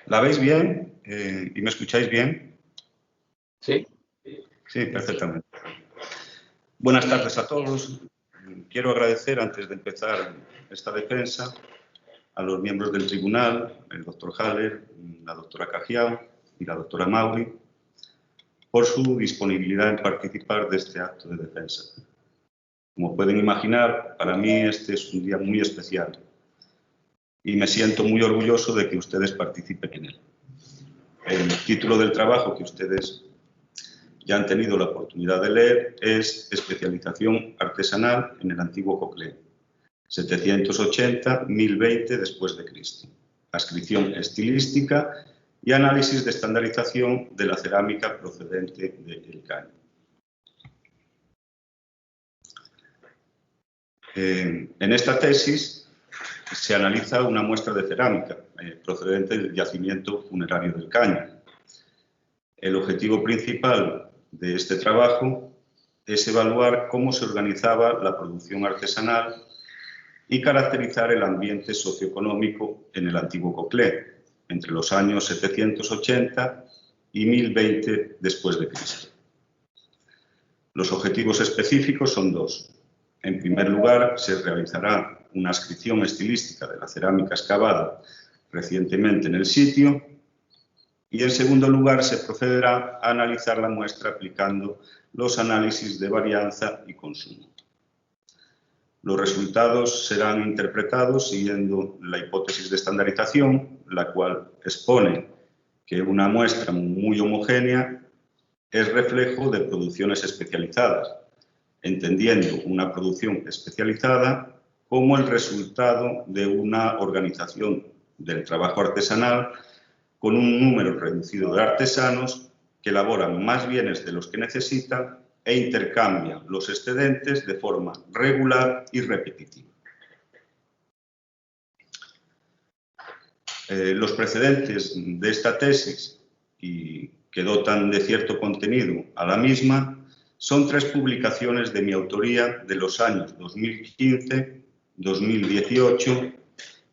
¿La veis bien? ¿Y me escucháis bien? Sí. Sí, perfectamente. Buenas tardes a todos. Quiero agradecer, antes de empezar esta defensa, a los miembros del tribunal, el doctor Haller, la doctora Cajiao y la doctora Mauri, por su disponibilidad en participar de este acto de defensa. Como pueden imaginar, para mí este es un día muy especial y me siento muy orgulloso de que ustedes participen en él. El título del trabajo que ustedes ya han tenido la oportunidad de leer es Especialización artesanal en el antiguo Coclé, 780-1020 después de Cristo. Ascripción estilística y análisis de estandarización de la cerámica procedente del caño. En esta tesis se analiza una muestra de cerámica procedente del yacimiento funerario del Caño. El objetivo principal de este trabajo es evaluar cómo se organizaba la producción artesanal y caracterizar el ambiente socioeconómico en el antiguo Coclé, entre los años 780 y 1020 después de Cristo. Los objetivos específicos son dos. En primer lugar, se realizará una ascripción estilística de la cerámica excavada recientemente en el sitio y, en segundo lugar, se procederá a analizar la muestra aplicando los análisis de varianza y consumo. Los resultados serán interpretados siguiendo la hipótesis de estandarización, la cual expone que una muestra muy homogénea es reflejo de producciones especializadas, entendiendo una producción especializada como el resultado de una organización del trabajo artesanal con un número reducido de artesanos que elaboran más bienes de los que necesitan e intercambian los excedentes de forma regular y repetitiva. Los precedentes de esta tesis y que dotan de cierto contenido a la misma son tres publicaciones de mi autoría de los años 2015, 2018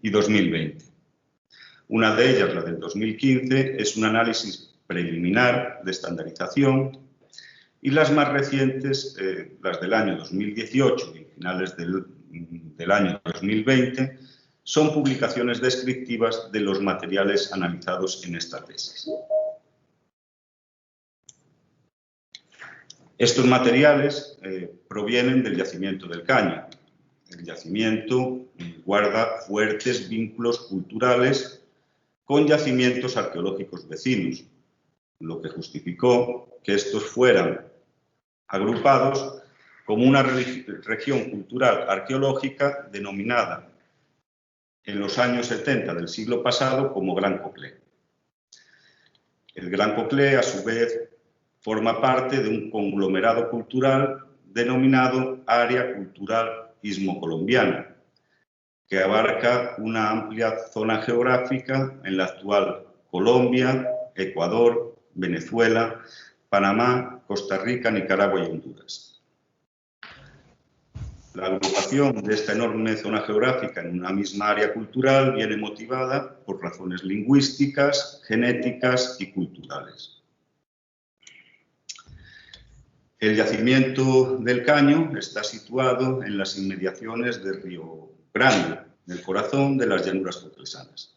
y 2020. Una de ellas, la del 2015, es un análisis preliminar de estandarización y las más recientes, las del año 2018 y finales del año 2020, son publicaciones descriptivas de los materiales analizados en esta tesis. Estos materiales provienen del yacimiento del Caño. El yacimiento guarda fuertes vínculos culturales con yacimientos arqueológicos vecinos, lo que justificó que estos fueran agrupados como una región cultural arqueológica denominada en los años 70 del siglo pasado como Gran Coclé. El Gran Coclé, a su vez, forma parte de un conglomerado cultural denominado Área Cultural Istmo-Colombiana, que abarca una amplia zona geográfica en la actual Colombia, Ecuador, Venezuela, Panamá, Costa Rica, Nicaragua y Honduras. La agrupación de esta enorme zona geográfica en una misma área cultural viene motivada por razones lingüísticas, genéticas y culturales. El yacimiento del Caño está situado en las inmediaciones de Río Grande, en el corazón de las llanuras coclesanas.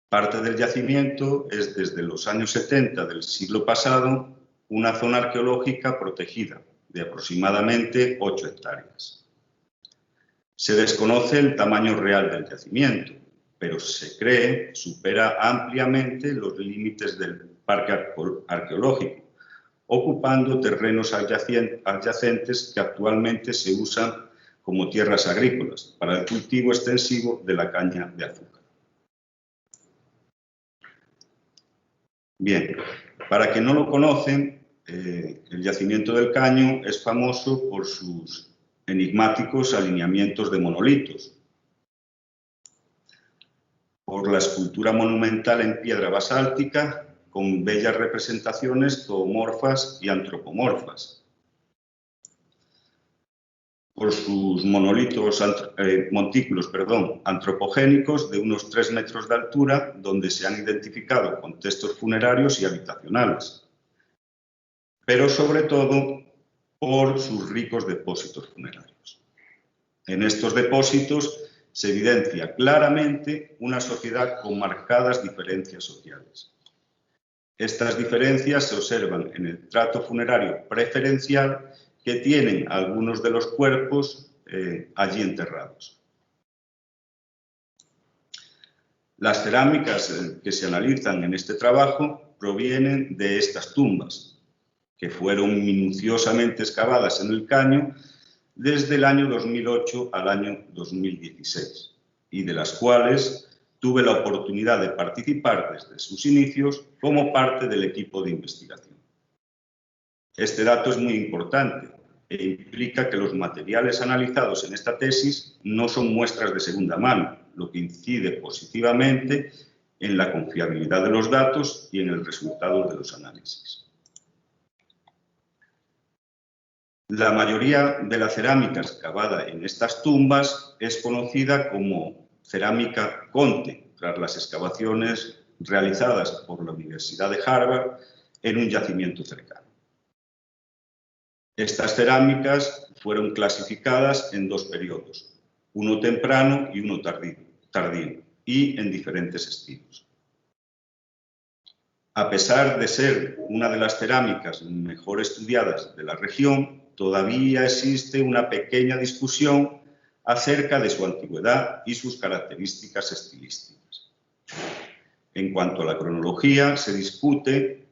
Parte del yacimiento es, desde los años 70 del siglo pasado, una zona arqueológica protegida de aproximadamente 8 hectáreas. Se desconoce el tamaño real del yacimiento, pero se cree supera ampliamente los límites del parque arqueológico, ocupando terrenos adyacentes que actualmente se usan como tierras agrícolas para el cultivo extensivo de la caña de azúcar. Bien, para quien no lo conocen, el yacimiento del Caño es famoso por sus enigmáticos alineamientos de monolitos, por la escultura monumental en piedra basáltica con bellas representaciones zoomorfas y antropomorfas, por sus montículos antropogénicos de unos 3 metros de altura, donde se han identificado contextos funerarios y habitacionales, pero sobre todo por sus ricos depósitos funerarios. En estos depósitos se evidencia claramente una sociedad con marcadas diferencias sociales. Estas diferencias se observan en el trato funerario preferencial que tienen algunos de los cuerpos allí enterrados. Las cerámicas que se analizan en este trabajo provienen de estas tumbas, que fueron minuciosamente excavadas en el caño desde el año 2008 al año 2016, y de las cuales tuve la oportunidad de participar desde sus inicios como parte del equipo de investigación. Este dato es muy importante e implica que los materiales analizados en esta tesis no son muestras de segunda mano, lo que incide positivamente en la confiabilidad de los datos y en el resultado de los análisis. La mayoría de la cerámica excavada en estas tumbas es conocida como cerámica Conte, tras las excavaciones realizadas por la Universidad de Harvard en un yacimiento cercano. Estas cerámicas fueron clasificadas en 2 periodos, uno temprano y uno tardío, y en diferentes estilos. A pesar de ser una de las cerámicas mejor estudiadas de la región, todavía existe una pequeña discusión acerca de su antigüedad y sus características estilísticas. En cuanto a la cronología, se discute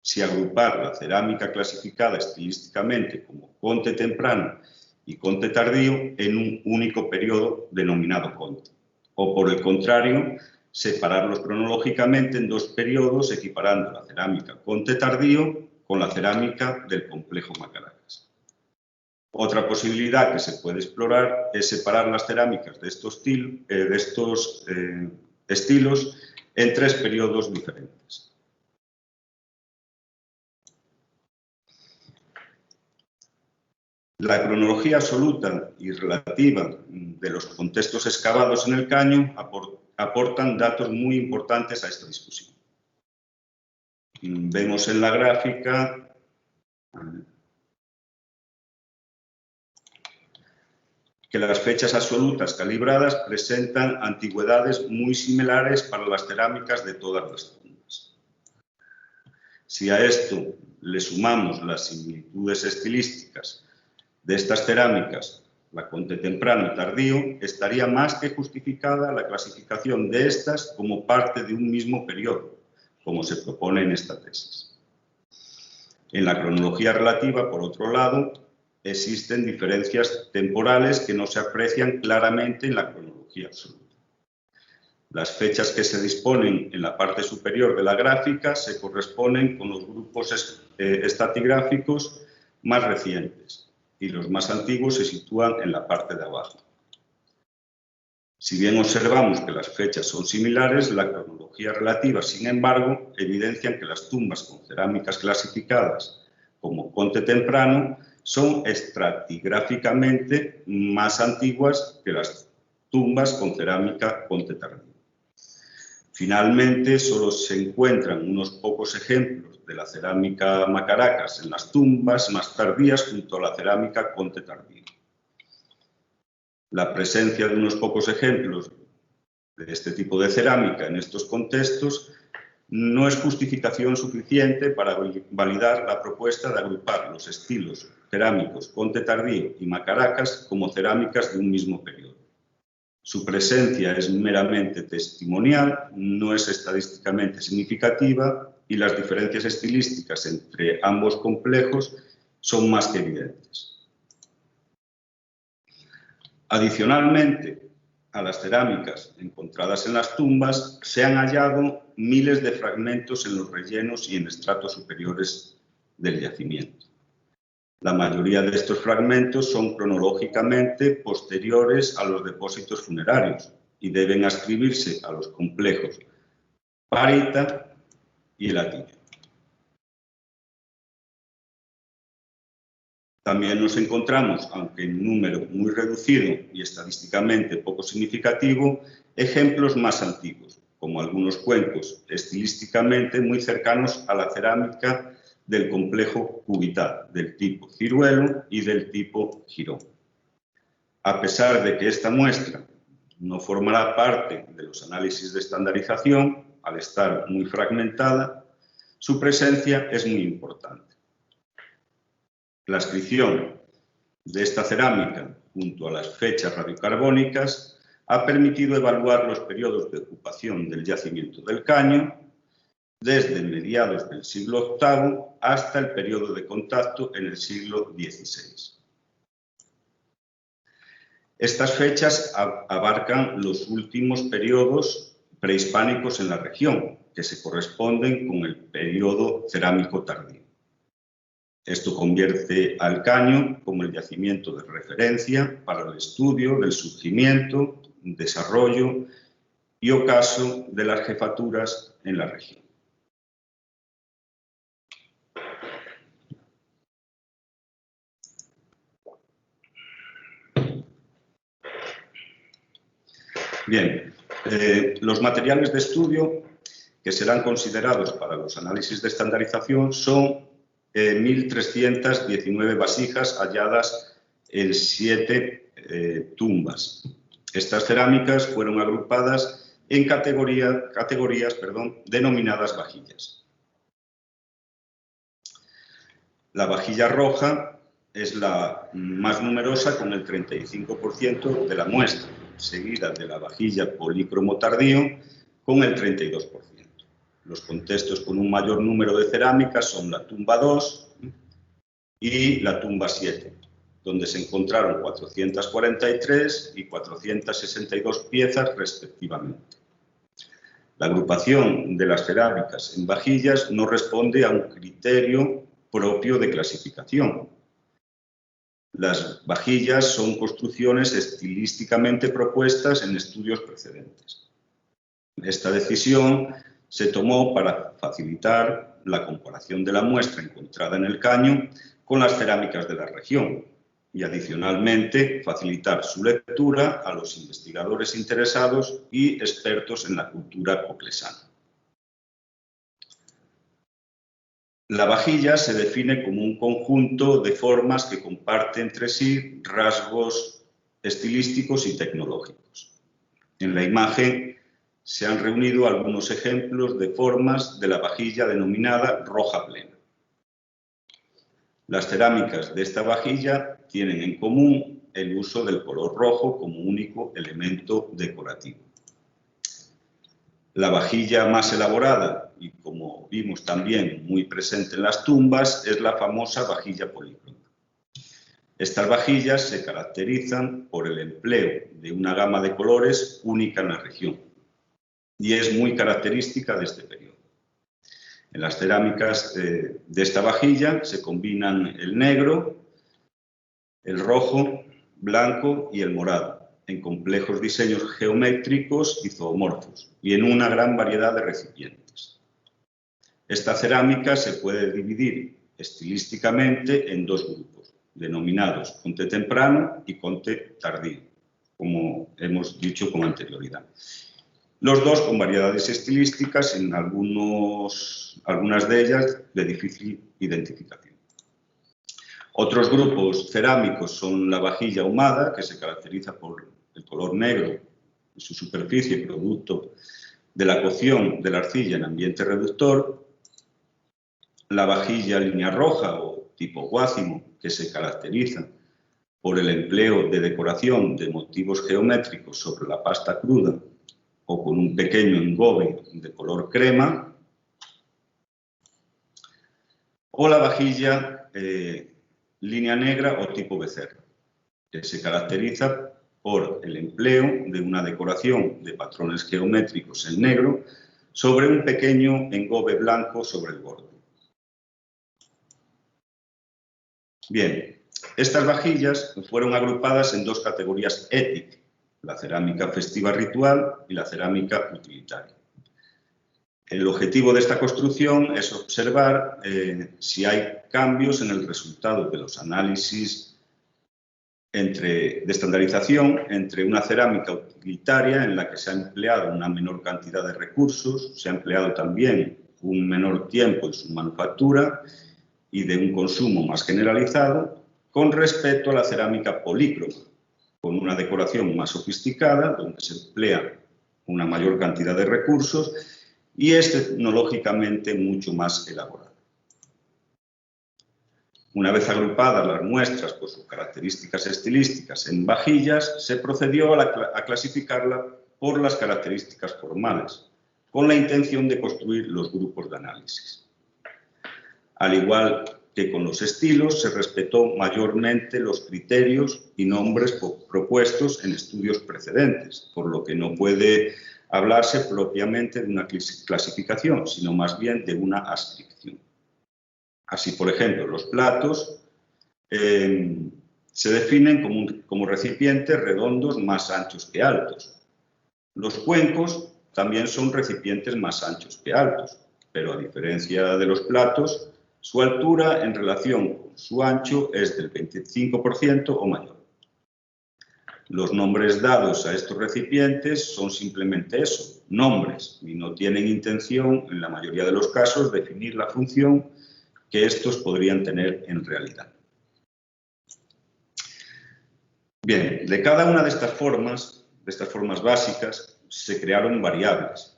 si agrupar la cerámica clasificada estilísticamente como Conte temprano y Conte tardío en un único periodo denominado Conte, o por el contrario, separarlos cronológicamente en 2 periodos, equiparando la cerámica Conte tardío con la cerámica del complejo Macaracas. Otra posibilidad que se puede explorar es separar las cerámicas de estos estilos en 3 periodos diferentes. La cronología absoluta y relativa de los contextos excavados en el caño aportan datos muy importantes a esta discusión. Vemos en la gráfica que las fechas absolutas calibradas presentan antigüedades muy similares para las cerámicas de todas las tumbas. Si a esto le sumamos las similitudes estilísticas de estas cerámicas, la Conte temprano y tardío, estaría más que justificada la clasificación de estas como parte de un mismo periodo, como se propone en esta tesis. En la cronología relativa, por otro lado, existen diferencias temporales que no se aprecian claramente en la cronología absoluta. Las fechas que se disponen en la parte superior de la gráfica se corresponden con los grupos estratigráficos más recientes, y los más antiguos se sitúan en la parte de abajo. Si bien observamos que las fechas son similares, la cronología relativa, sin embargo, evidencia que las tumbas con cerámicas clasificadas como Conte temprano son estratigráficamente más antiguas que las tumbas con cerámica Conte tardío. Finalmente, solo se encuentran unos pocos ejemplos de la cerámica Macaracas en las tumbas más tardías junto a la cerámica Conte tardío. La presencia de unos pocos ejemplos de este tipo de cerámica en estos contextos no es justificación suficiente para validar la propuesta de agrupar los estilos cerámicos Conte tardío y Macaracas como cerámicas de un mismo periodo. Su presencia es meramente testimonial, no es estadísticamente significativa y las diferencias estilísticas entre ambos complejos son más que evidentes. Adicionalmente a las cerámicas encontradas en las tumbas, se han hallado miles de fragmentos en los rellenos y en estratos superiores del yacimiento. La mayoría de estos fragmentos son cronológicamente posteriores a los depósitos funerarios y deben ascribirse a los complejos Parita y El Hatillo. También nos encontramos, aunque en número muy reducido y estadísticamente poco significativo, ejemplos más antiguos, como algunos cuencos estilísticamente muy cercanos a la cerámica del complejo cubital, del tipo ciruelo y del tipo jirón. A pesar de que esta muestra no formará parte de los análisis de estandarización, al estar muy fragmentada, su presencia es muy importante. La inscripción de esta cerámica junto a las fechas radiocarbónicas ha permitido evaluar los periodos de ocupación del yacimiento del Caño desde mediados del siglo VIII hasta el periodo de contacto en el siglo XVI. Estas fechas abarcan los últimos periodos prehispánicos en la región, que se corresponden con el periodo cerámico tardío. Esto convierte al Caño como el yacimiento de referencia para el estudio del surgimiento, desarrollo y ocaso de las jefaturas en la región. Bien, los materiales de estudio que serán considerados para los análisis de estandarización son 1.319 vasijas halladas en 7 tumbas. Estas cerámicas fueron agrupadas en categorías denominadas vajillas. La vajilla roja es la más numerosa con el 35% de la muestra, seguida de la vajilla polícromo tardío con el 32%. Los contextos con un mayor número de cerámicas son la tumba 2 y la tumba 7, donde se encontraron 443 y 462 piezas respectivamente. La agrupación de las cerámicas en vajillas no responde a un criterio propio de clasificación. Las vajillas son construcciones estilísticamente propuestas en estudios precedentes. Esta decisión se tomó para facilitar la comparación de la muestra encontrada en el Caño con las cerámicas de la región y, adicionalmente, facilitar su lectura a los investigadores interesados y expertos en la cultura coclesana. La vajilla se define como un conjunto de formas que comparte entre sí rasgos estilísticos y tecnológicos. En la imagen se han reunido algunos ejemplos de formas de la vajilla denominada roja plena. Las cerámicas de esta vajilla tienen en común el uso del color rojo como único elemento decorativo. La vajilla más elaborada y, como vimos también muy presente en las tumbas, es la famosa vajilla polícroma. Estas vajillas se caracterizan por el empleo de una gama de colores única en la región y es muy característica de este periodo. En las cerámicas de esta vajilla se combinan el negro, el rojo, blanco y el morado, en complejos diseños geométricos y zoomorfos, y en una gran variedad de recipientes. Esta cerámica se puede dividir estilísticamente en 2 grupos, denominados Conte temprano y Conte tardío, como hemos dicho con anterioridad. Los dos con variedades estilísticas, en algunas de ellas de difícil identificación. Otros grupos cerámicos son la vajilla ahumada, que se caracteriza por el color negro en su superficie, producto de la cocción de la arcilla en ambiente reductor. La vajilla línea roja o tipo guácimo, que se caracteriza por el empleo de decoración de motivos geométricos sobre la pasta cruda o con un pequeño engobe de color crema. O la vajilla línea negra o tipo becerra, que se caracteriza por el empleo de una decoración de patrones geométricos en negro sobre un pequeño engobe blanco sobre el borde. Bien, estas vajillas fueron agrupadas en 2 categorías éticas, la cerámica festiva ritual y la cerámica utilitaria. El objetivo de esta construcción es observar si hay cambios en el resultado de los análisis de estandarización entre una cerámica utilitaria en la que se ha empleado una menor cantidad de recursos, se ha empleado también un menor tiempo en su manufactura y de un consumo más generalizado, con respecto a la cerámica polícroma, con una decoración más sofisticada, donde se emplea una mayor cantidad de recursos y es tecnológicamente mucho más elaborada. Una vez agrupadas las muestras por sus características estilísticas en vajillas, se procedió a clasificarla por las características formales, con la intención de construir los grupos de análisis. Al igual que con los estilos, se respetó mayormente los criterios y nombres propuestos en estudios precedentes, por lo que no puede hablarse propiamente de una clasificación, sino más bien de una adscripción. Así, por ejemplo, los platos se definen como recipientes redondos más anchos que altos. Los cuencos también son recipientes más anchos que altos, pero a diferencia de los platos, su altura en relación con su ancho es del 25% o mayor. Los nombres dados a estos recipientes son simplemente eso, nombres, y no tienen intención, en la mayoría de los casos, definir la función que estos podrían tener en realidad. Bien, de cada una de estas formas básicas, se crearon variables.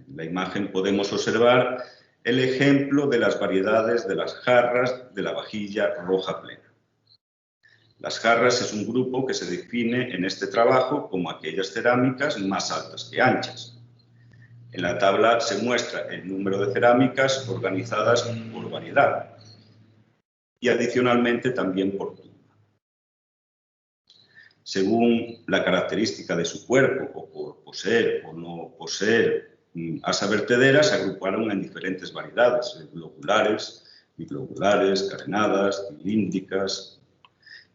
En la imagen podemos observar el ejemplo de las variedades de las jarras de la vajilla roja plena. Las jarras es un grupo que se define en este trabajo como aquellas cerámicas más altas que anchas. En la tabla se muestra el número de cerámicas organizadas por variedad y adicionalmente también por tumba. Según la característica de su cuerpo, o por poseer o no poseer asa vertedera, se agruparon en diferentes variedades, globulares, biglobulares, carenadas, cilíndricas,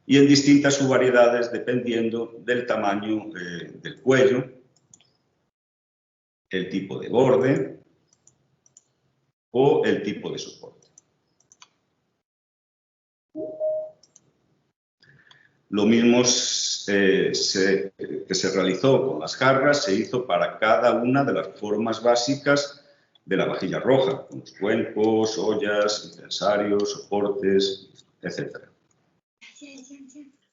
y en distintas subvariedades dependiendo del tamaño del cuello, el tipo de borde o el tipo de soporte. Lo mismo que se realizó con las jarras se hizo para cada una de las formas básicas de la vajilla roja, con los cuencos, ollas, incensarios, soportes, etc.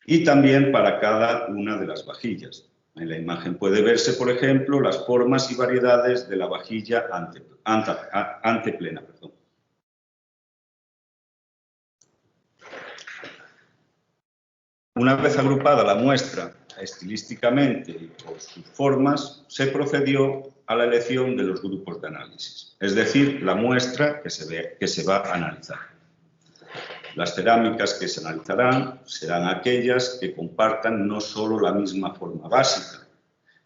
Y también para cada una de las vajillas. En la imagen puede verse, por ejemplo, las formas y variedades de la vajilla anteplena. Una vez agrupada la muestra estilísticamente y por sus formas, se procedió a la elección de los grupos de análisis, es decir, la muestra que se va a analizar. Las cerámicas que se analizarán serán aquellas que compartan no solo la misma forma básica,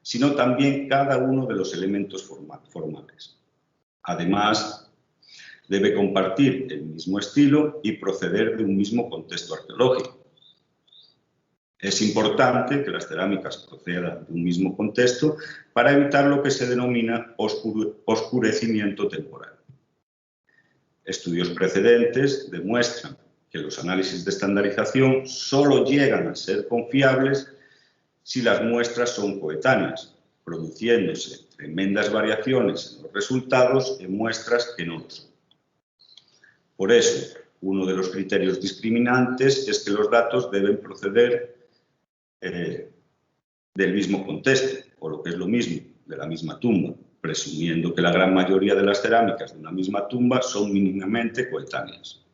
sino también cada uno de los elementos formales. Además, debe compartir el mismo estilo y proceder de un mismo contexto arqueológico. Es importante que las cerámicas procedan de un mismo contexto para evitar lo que se denomina oscurecimiento temporal. Estudios precedentes demuestran que los análisis de estandarización solo llegan a ser confiables si las muestras son coetáneas, produciéndose tremendas variaciones en los resultados en muestras que no lo son. Por eso, uno de los criterios discriminantes es que los datos deben proceder del mismo contexto, o lo que es lo mismo, de la misma tumba, presumiendo que la gran mayoría de las cerámicas de una misma tumba son mínimamente coetáneas.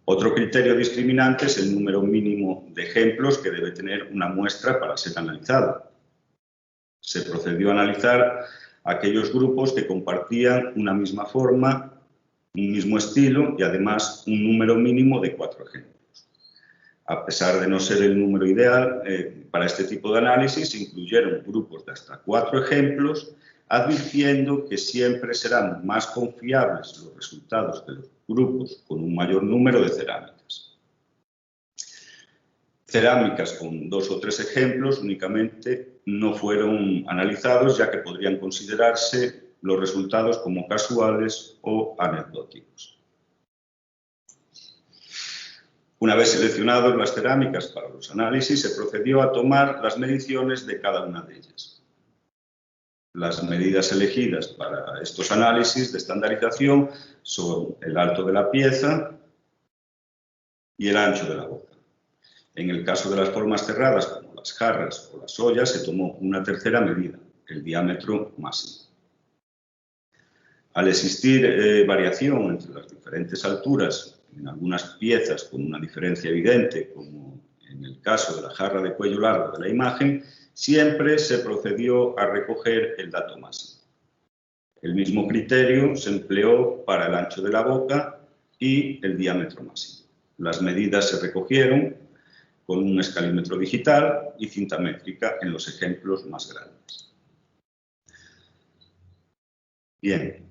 Otro criterio discriminante es el número mínimo de ejemplos que debe tener una muestra para ser analizada. Se procedió a analizar aquellos grupos que compartían una misma forma, un mismo estilo y además un número mínimo de 4 ejemplos. A pesar de no ser el número ideal, para este tipo de análisis se incluyeron grupos de hasta 4 ejemplos, advirtiendo que siempre serán más confiables los resultados de los grupos con un mayor número de cerámicas. Cerámicas con 2 o 3 ejemplos únicamente no fueron analizados, ya que podrían considerarse los resultados como casuales o anecdóticos. Una vez seleccionadas las cerámicas para los análisis, se procedió a tomar las mediciones de cada una de ellas. Las medidas elegidas para estos análisis de estandarización son el alto de la pieza y el ancho de la boca. En el caso de las formas cerradas, como las jarras o las ollas, se tomó una tercera medida, el diámetro máximo. Al existir variación entre las diferentes alturas, en algunas piezas con una diferencia evidente, como en el caso de la jarra de cuello largo de la imagen, siempre se procedió a recoger el dato máximo. El mismo criterio se empleó para el ancho de la boca y el diámetro máximo. Las medidas se recogieron con un escalímetro digital y cinta métrica en los ejemplos más grandes. Bien.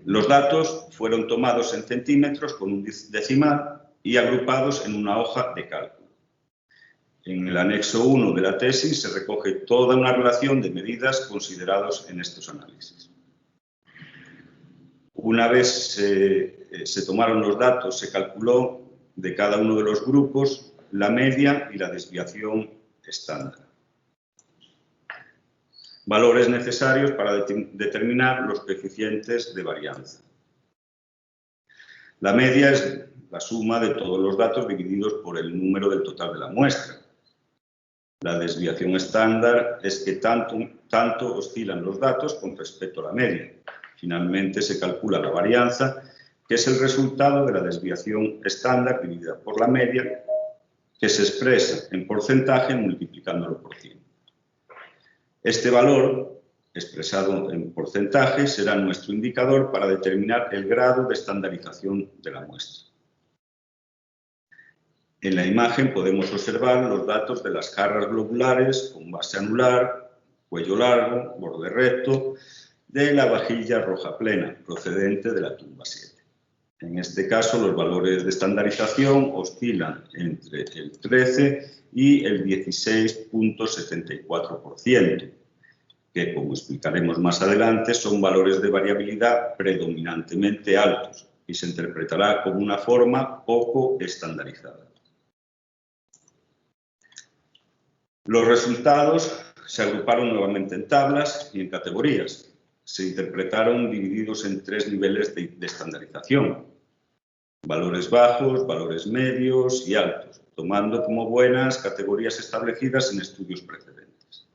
Los datos fueron tomados en centímetros con un decimal y agrupados en una hoja de cálculo. En el anexo 1 de la tesis se recoge toda una relación de medidas considerados en estos análisis. Una vez se tomaron los datos, se calculó de cada uno de los grupos la media y la desviación estándar. Valores necesarios para determinar los coeficientes de varianza. La media es la suma de todos los datos divididos por el número del total de la muestra. La desviación estándar es que tanto oscilan los datos con respecto a la media. Finalmente se calcula la varianza, que es el resultado de la desviación estándar dividida por la media, que se expresa en porcentaje multiplicándolo por 100. Este valor, expresado en porcentaje, será nuestro indicador para determinar el grado de estandarización de la muestra. En la imagen podemos observar los datos de las jarras globulares con base anular, cuello largo, borde recto, de la vajilla roja plena, procedente de la tumba 7. En este caso, los valores de estandarización oscilan entre el 13 y el 16,74%, que, como explicaremos más adelante, son valores de variabilidad predominantemente altos y se interpretará como una forma poco estandarizada. Los resultados se agruparon nuevamente en tablas y en categorías. Se interpretaron divididos en 3 niveles de estandarización: valores bajos, valores medios y altos, tomando como buenas categorías establecidas en estudios precedentes.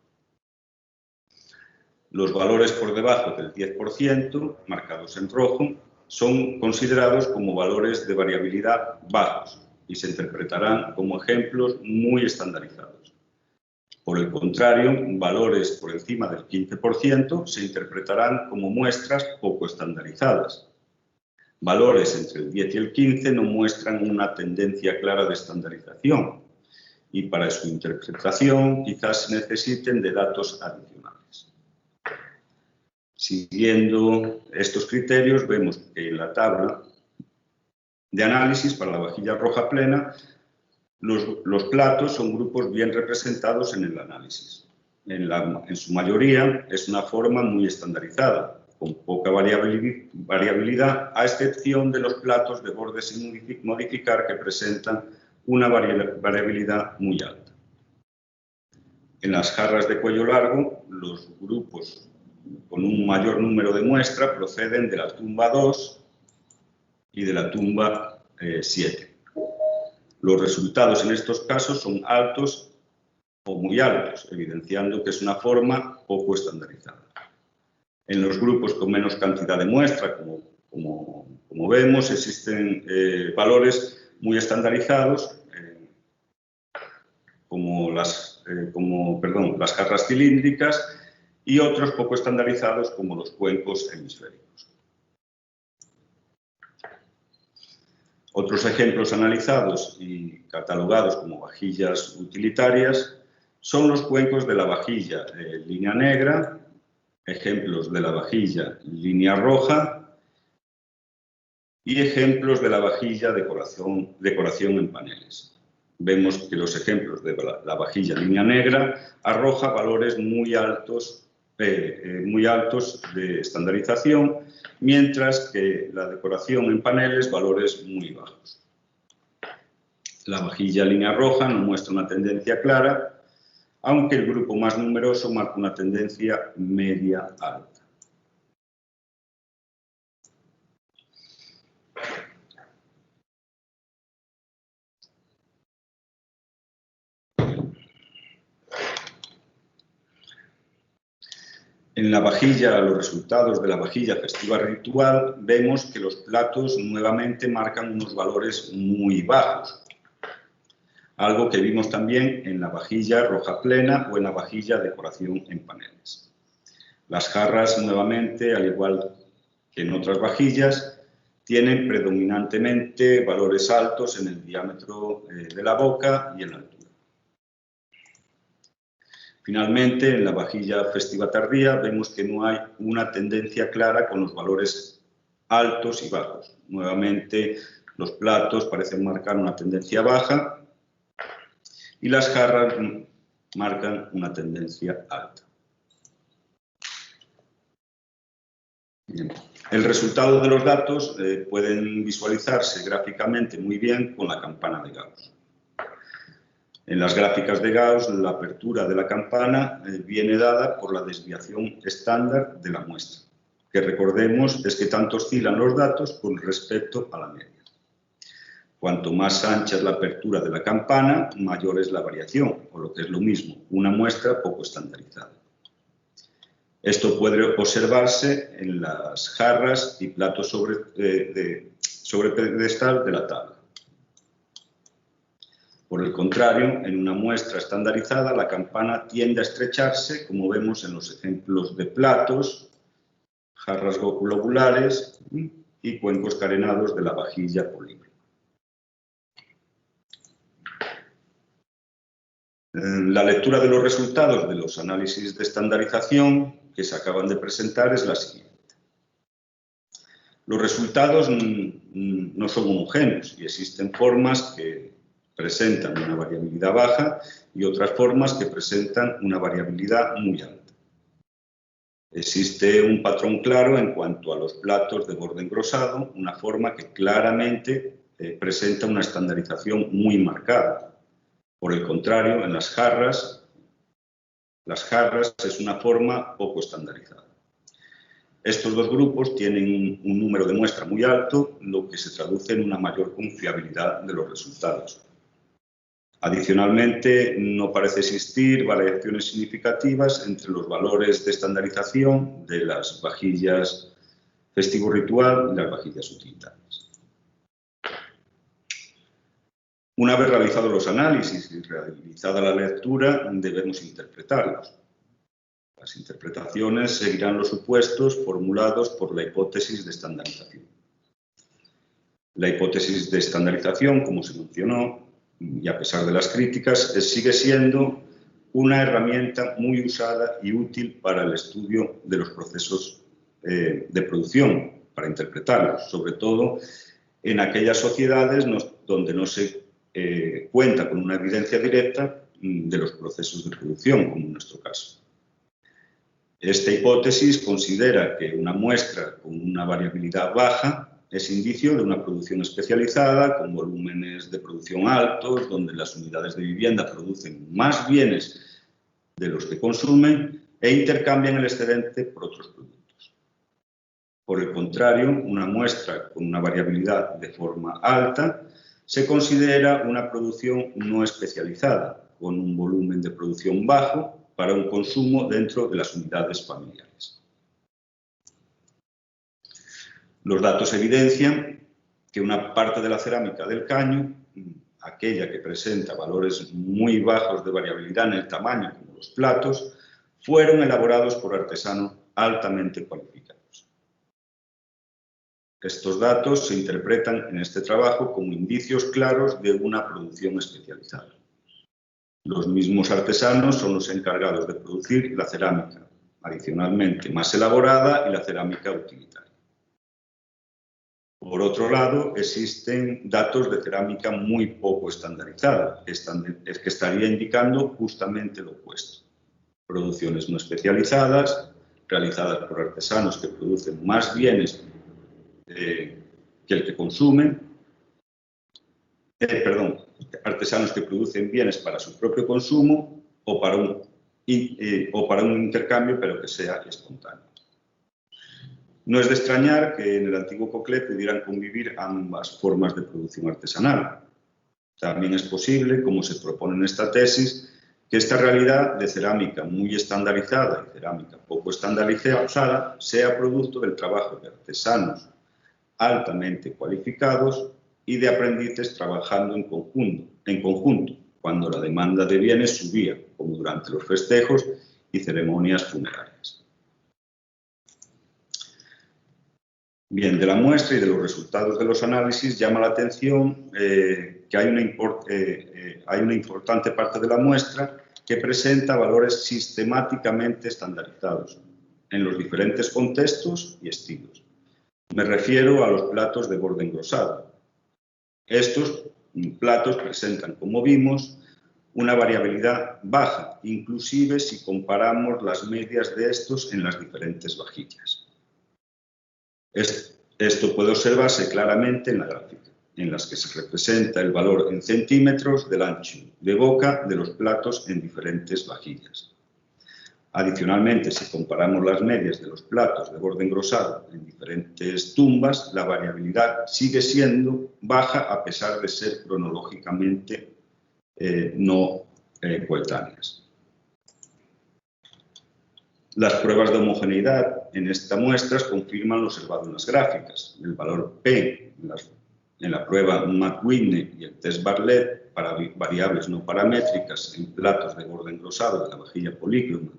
Los valores por debajo del 10%, marcados en rojo, son considerados como valores de variabilidad bajos y se interpretarán como ejemplos muy estandarizados. Por el contrario, valores por encima del 15% se interpretarán como muestras poco estandarizadas. Valores entre el 10 y el 15 no muestran una tendencia clara de estandarización y para su interpretación quizás se necesiten de datos adicionales. Siguiendo estos criterios, vemos que en la tabla de análisis para la vajilla roja plena, los platos son grupos bien representados en el análisis. En su mayoría es una forma muy estandarizada, con poca variabilidad, a excepción de los platos de borde sin modificar que presentan una variabilidad muy alta. En las jarras de cuello largo, los grupos con un mayor número de muestras proceden de la tumba 2 y de la tumba 7. Los resultados en estos casos son altos o muy altos, evidenciando que es una forma poco estandarizada. En los grupos con menos cantidad de muestra, como vemos, existen valores muy estandarizados, como las jarras cilíndricas, y otros poco estandarizados, como los cuencos hemisféricos. Otros ejemplos analizados y catalogados como vajillas utilitarias son los cuencos de la vajilla línea negra, ejemplos de la vajilla línea roja y ejemplos de la vajilla decoración en paneles. Vemos que los ejemplos de la vajilla línea negra arroja valores muy altos muy altos de estandarización, mientras que la decoración en paneles valores muy bajos. La vajilla línea roja no muestra una tendencia clara, aunque el grupo más numeroso marca una tendencia media-alta. En la vajilla, los resultados de la vajilla festiva ritual, vemos que los platos nuevamente marcan unos valores muy bajos. Algo que vimos también en la vajilla roja plena o en la vajilla decoración en paneles. Las jarras nuevamente, al igual que en otras vajillas, tienen predominantemente valores altos en el diámetro de la boca y en la altura. Finalmente, en la vajilla festiva tardía vemos que no hay una tendencia clara con los valores altos y bajos. Nuevamente, los platos parecen marcar una tendencia baja y las jarras marcan una tendencia alta. Bien. El resultado de los datos pueden visualizarse gráficamente muy bien con la campana de Gauss. En las gráficas de Gauss, la apertura de la campana viene dada por la desviación estándar de la muestra, que recordemos es que tanto oscilan los datos con respecto a la media. Cuanto más ancha es la apertura de la campana, mayor es la variación, o lo que es lo mismo, una muestra poco estandarizada. Esto puede observarse en las jarras y platos sobre pedestal de la tabla. Por el contrario, en una muestra estandarizada, la campana tiende a estrecharse, como vemos en los ejemplos de platos, jarras globulares y cuencos carenados de la vajilla polímero. La lectura de los resultados de los análisis de estandarización que se acaban de presentar es la siguiente. Los resultados no son homogéneos y existen formas que presentan una variabilidad baja y otras formas que presentan una variabilidad muy alta. Existe un patrón claro en cuanto a los platos de borde engrosado, una forma que claramente presenta una estandarización muy marcada. Por el contrario, en las jarras es una forma poco estandarizada. Estos dos grupos tienen un número de muestra muy alto, lo que se traduce en una mayor confiabilidad de los resultados. Adicionalmente, no parece existir variaciones significativas entre los valores de estandarización de las vajillas festivo ritual y las vajillas utilitarias. Una vez realizados los análisis y realizada la lectura, debemos interpretarlos. Las interpretaciones seguirán los supuestos formulados por la hipótesis de estandarización. La hipótesis de estandarización, como se mencionó, y a pesar de las críticas, sigue siendo una herramienta muy usada y útil para el estudio de los procesos de producción, para interpretarlos, sobre todo en aquellas sociedades donde no se cuenta con una evidencia directa de los procesos de producción, como en nuestro caso. Esta hipótesis considera que una muestra con una variabilidad baja es indicio de una producción especializada, con volúmenes de producción altos, donde las unidades de vivienda producen más bienes de los que consumen e intercambian el excedente por otros productos. Por el contrario, una muestra con una variabilidad de forma alta se considera una producción no especializada, con un volumen de producción bajo para un consumo dentro de las unidades familiares. Los datos evidencian que una parte de la cerámica del caño, aquella que presenta valores muy bajos de variabilidad en el tamaño, como los platos, fueron elaborados por artesanos altamente cualificados. Estos datos se interpretan en este trabajo como indicios claros de una producción especializada. Los mismos artesanos son los encargados de producir la cerámica, adicionalmente más elaborada, y la cerámica utilitaria. Por otro lado, existen datos de cerámica muy poco estandarizada, que estaría indicando justamente lo opuesto. Producciones no especializadas, realizadas por artesanos que producen más bienes que el que consumen, artesanos que producen bienes para su propio consumo o para un intercambio, pero que sea espontáneo. No es de extrañar que en el antiguo Coclé pudieran convivir ambas formas de producción artesanal. También es posible, como se propone en esta tesis, que esta realidad de cerámica muy estandarizada y cerámica poco estandarizada sea producto del trabajo de artesanos altamente cualificados y de aprendices trabajando en conjunto, cuando la demanda de bienes subía, como durante los festejos y ceremonias funerarias. Bien, de la muestra y de los resultados de los análisis llama la atención que hay una importante parte de la muestra que presenta valores sistemáticamente estandarizados en los diferentes contextos y estilos. Me refiero a los platos de borde engrosado. Estos platos presentan, como vimos, una variabilidad baja, inclusive si comparamos las medias de estos en las diferentes vajillas. Esto puede observarse claramente en la gráfica, en las que se representa el valor en centímetros del ancho de boca de los platos en diferentes vajillas. Adicionalmente, si comparamos las medias de los platos de borde engrosado en diferentes tumbas, la variabilidad sigue siendo baja a pesar de ser cronológicamente no coetáneas. Las pruebas de homogeneidad en esta muestra confirman lo observado en las gráficas. El valor P en la prueba Matt-Whitney y el test Bartlett para variables no paramétricas en platos de borde engrosado de la vajilla polícroma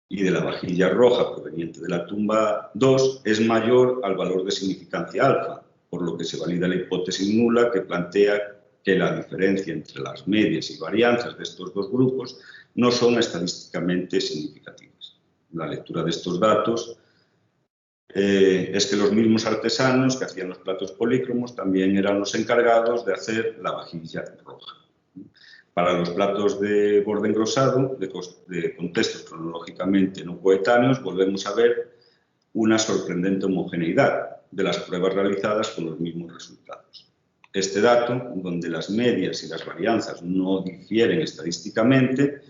y de la vajilla roja proveniente de la tumba 2 es mayor al valor de significancia alfa, por lo que se valida la hipótesis nula que plantea que la diferencia entre las medias y varianzas de estos dos grupos no son estadísticamente significativas. La lectura de estos datos es que los mismos artesanos que hacían los platos polícromos también eran los encargados de hacer la vajilla roja. Para los platos de borde engrosado, de contextos cronológicamente no coetáneos, volvemos a ver una sorprendente homogeneidad de las pruebas realizadas con los mismos resultados. Este dato, donde las medias y las varianzas no difieren estadísticamente,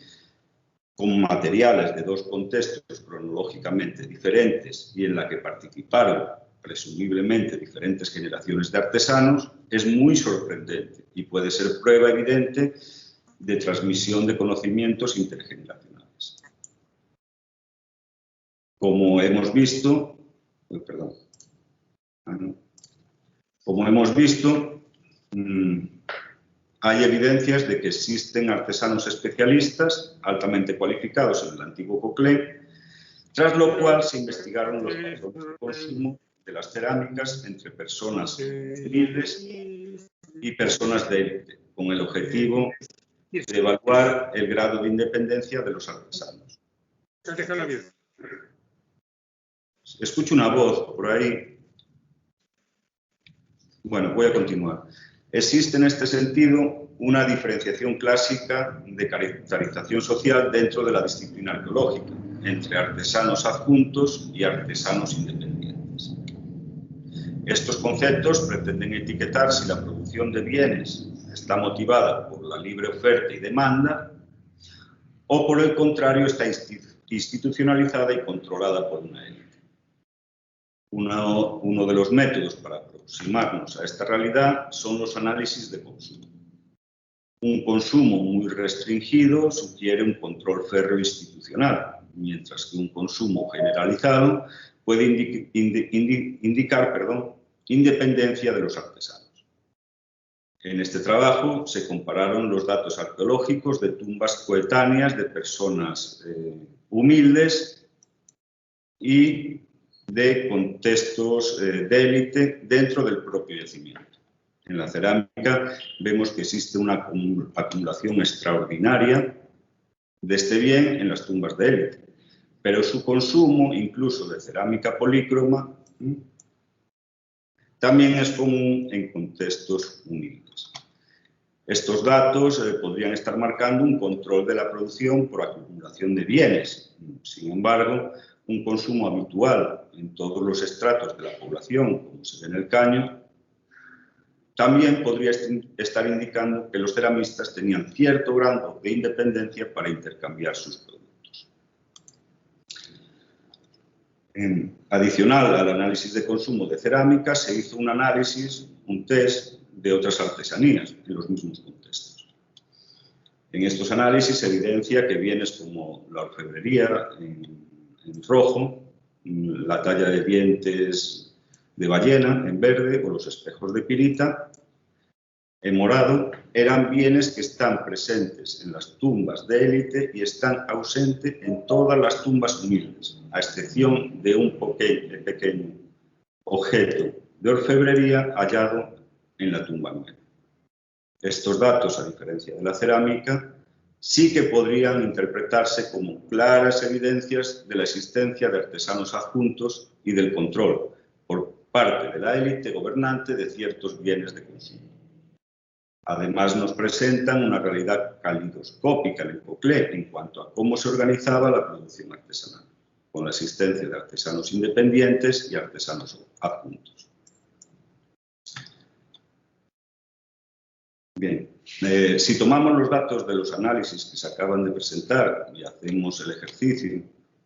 con materiales de dos contextos cronológicamente diferentes y en la que participaron presumiblemente diferentes generaciones de artesanos, es muy sorprendente y puede ser prueba evidente de transmisión de conocimientos intergeneracionales. Como hemos visto, hay evidencias de que existen artesanos especialistas altamente cualificados en el antiguo Coclé, tras lo cual se investigaron los patrones de consumo de las cerámicas entre personas civiles y personas de élite, con el objetivo de evaluar el grado de independencia de los artesanos. Escucho una voz por ahí. Bueno, voy a continuar. Existe en este sentido una diferenciación clásica de caracterización social dentro de la disciplina arqueológica, entre artesanos adjuntos y artesanos independientes. Estos conceptos pretenden etiquetar si la producción de bienes está motivada por la libre oferta y demanda o, por el contrario, está institucionalizada y controlada por una élite. Uno de los métodos para aproximarnos a esta realidad son los análisis de consumo. Un consumo muy restringido sugiere un control férreo institucional, mientras que un consumo generalizado puede indicar independencia de los artesanos. En este trabajo se compararon los datos arqueológicos de tumbas coetáneas de personas humildes y de contextos de élite dentro del propio yacimiento. En la cerámica vemos que existe una acumulación extraordinaria de este bien en las tumbas de élite, pero su consumo, incluso de cerámica polícroma, también es común en contextos humildes. Estos datos podrían estar marcando un control de la producción por acumulación de bienes. Sin embargo, un consumo habitual en todos los estratos de la población, como se ve en el caño, también podría estar indicando que los ceramistas tenían cierto grado de independencia para intercambiar sus productos. Adicional al análisis de consumo de cerámica, se hizo un análisis, un test de otras artesanías en los mismos contextos. En estos análisis se evidencia que bienes como la orfebrería en rojo, la talla de dientes de ballena en verde o los espejos de pirita en morado eran bienes que están presentes en las tumbas de élite y están ausentes en todas las tumbas humildes, a excepción de un pequeño objeto de orfebrería hallado en la tumba nueva. Estos datos, a diferencia de la cerámica, sí que podrían interpretarse como claras evidencias de la existencia de artesanos adjuntos y del control por parte de la élite gobernante de ciertos bienes de consumo. Además, nos presentan una realidad calidoscópica en el Coclé en cuanto a cómo se organizaba la producción artesanal, con la existencia de artesanos independientes y artesanos adjuntos. Bien, si tomamos los datos de los análisis que se acaban de presentar y hacemos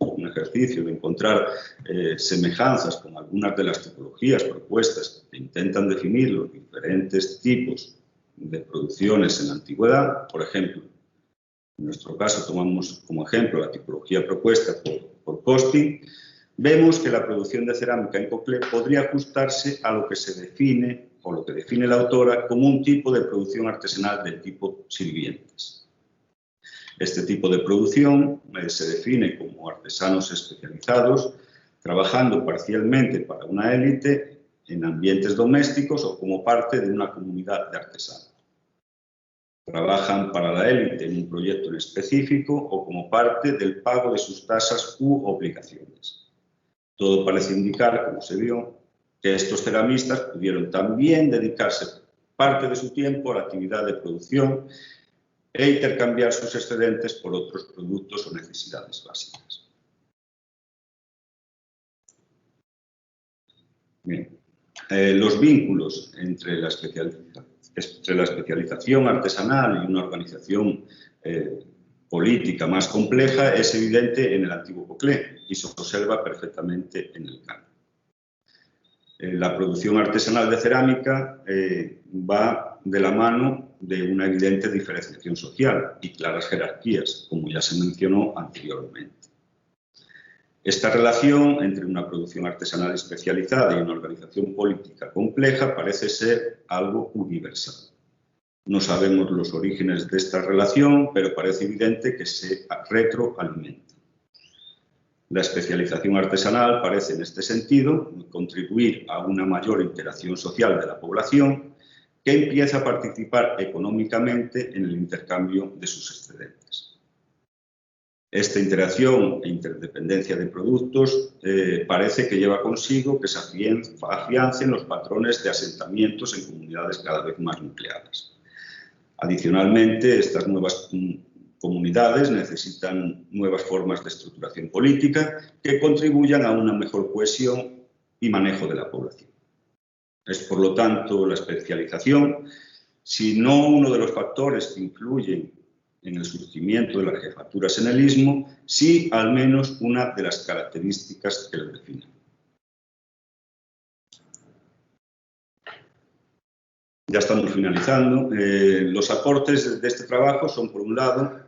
un ejercicio de encontrar semejanzas con algunas de las tipologías propuestas que intentan definir los diferentes tipos de producciones en la antigüedad, por ejemplo, en nuestro caso tomamos como ejemplo la tipología propuesta por Costin, vemos que la producción de cerámica en Coclé podría ajustarse a lo que se define o lo que define la autora como un tipo de producción artesanal del tipo sirvientes. Este tipo de producción se define como artesanos especializados, trabajando parcialmente para una élite en ambientes domésticos o como parte de una comunidad de artesanos. Trabajan para la élite en un proyecto en específico o como parte del pago de sus tasas u obligaciones. Todo parece indicar, como se vio, que estos ceramistas pudieron también dedicarse parte de su tiempo a la actividad de producción e intercambiar sus excedentes por otros productos o necesidades básicas. Bien. Los vínculos entre la especialización artesanal y una organización política más compleja es evidente en el antiguo Coclé y se observa perfectamente en el caño. La producción artesanal de cerámica va de la mano de una evidente diferenciación social y claras jerarquías, como ya se mencionó anteriormente. Esta relación entre una producción artesanal especializada y una organización política compleja parece ser algo universal. No sabemos los orígenes de esta relación, pero parece evidente que se retroalimenta. La especialización artesanal parece, en este sentido, contribuir a una mayor interacción social de la población que empieza a participar económicamente en el intercambio de sus excedentes. Esta interacción e interdependencia de productos parece que lleva consigo que se afiancen los patrones de asentamientos en comunidades cada vez más nucleadas. Adicionalmente, estas nuevas comunidades necesitan nuevas formas de estructuración política que contribuyan a una mejor cohesión y manejo de la población. Es, por lo tanto, la especialización, si no uno de los factores que influyen en el surgimiento de las jefaturas en el istmo, sí al menos una de las características que lo definen. Ya estamos finalizando. Los aportes de este trabajo son, por un lado,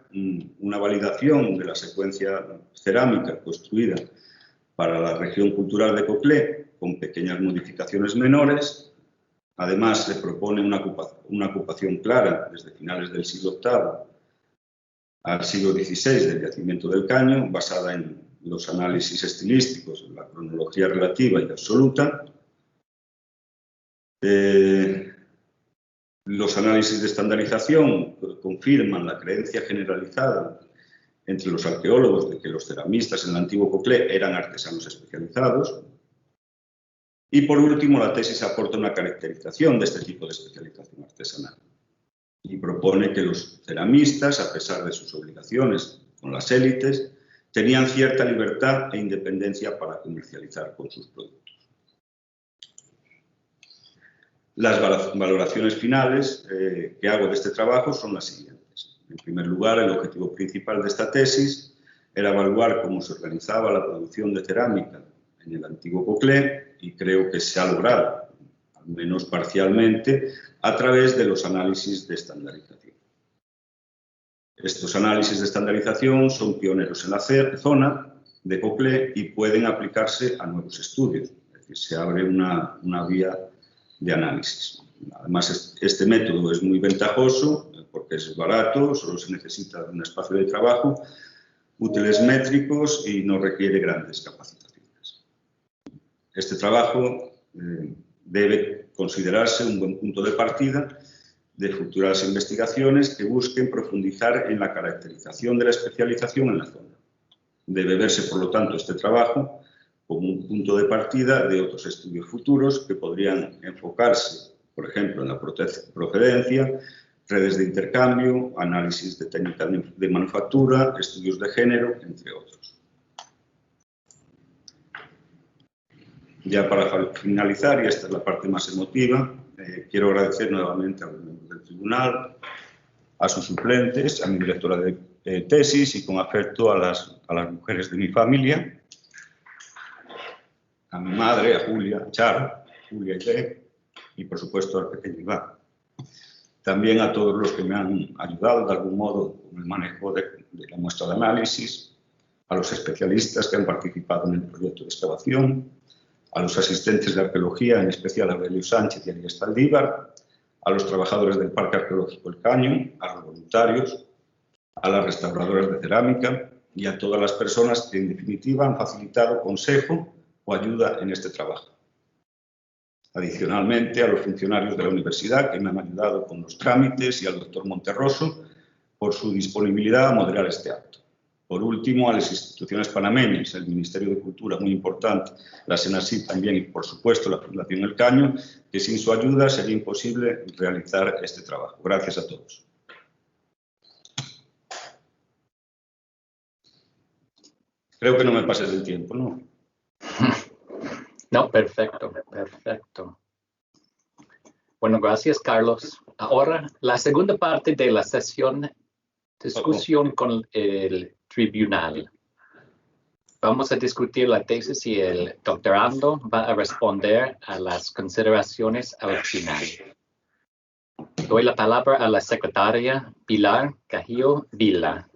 una validación de la secuencia cerámica construida para la región cultural de Coclé, con pequeñas modificaciones menores. Además, se propone una ocupación clara desde finales del siglo VIII al siglo XVI del yacimiento del Caño, basada en los análisis estilísticos, la cronología relativa y absoluta. Los análisis de estandarización confirman la creencia generalizada entre los arqueólogos de que los ceramistas en el antiguo Coclé eran artesanos especializados. Y por último, la tesis aporta una caracterización de este tipo de especialización artesanal. y propone que los ceramistas, a pesar de sus obligaciones con las élites, tenían cierta libertad e independencia para comercializar con sus productos. Las valoraciones finales que hago de este trabajo son las siguientes. En primer lugar, el objetivo principal de esta tesis era evaluar cómo se organizaba la producción de cerámica en el antiguo Coclé, y creo que se ha logrado, al menos parcialmente, a través de los análisis de estandarización. Estos análisis de estandarización son pioneros en la zona de Coclé y pueden aplicarse a nuevos estudios, es decir, se abre una vía de análisis. Además, este método es muy ventajoso porque es barato, solo se necesita un espacio de trabajo, útiles métricos y no requiere grandes capacitaciones. Este trabajo debe considerarse un buen punto de partida de futuras investigaciones que busquen profundizar en la caracterización de la especialización en la zona. Debe verse, por lo tanto, este trabajo como un punto de partida de otros estudios futuros que podrían enfocarse, por ejemplo, en la procedencia, redes de intercambio, análisis de técnicas de manufactura, estudios de género, entre otros. Ya para finalizar, y esta es la parte más emotiva, quiero agradecer nuevamente a los miembros del tribunal, a sus suplentes, a mi directora de tesis y con afecto a las mujeres de mi familia, a mi madre, a Julia, a Charo, Julia y Té, y por supuesto al pequeño Iván. También a todos los que me han ayudado de algún modo con el manejo de la muestra de análisis, a los especialistas que han participado en el proyecto de excavación, a los asistentes de arqueología, en especial a Aurelio Sánchez y Arias Zaldívar, a los trabajadores del Parque Arqueológico El Caño, a los voluntarios, a las restauradoras de cerámica y a todas las personas que, en definitiva, han facilitado consejo o ayuda en este trabajo. Adicionalmente, a los funcionarios de la universidad que me han ayudado con los trámites y al doctor Monterroso por su disponibilidad a moderar este acto. Por último, a las instituciones panameñas, el Ministerio de Cultura, muy importante, la SENACID también y, por supuesto, la Fundación El Caño, que sin su ayuda sería imposible realizar este trabajo. Gracias a todos. Creo que no me pases del tiempo, ¿no? No, perfecto, perfecto. Bueno, gracias, Carlos. Ahora, la segunda parte de la sesión, discusión con el tribunal. Vamos a discutir la tesis y el doctorando va a responder a las consideraciones al final. Doy la palabra a la secretaria Pilar Cajillo Vila.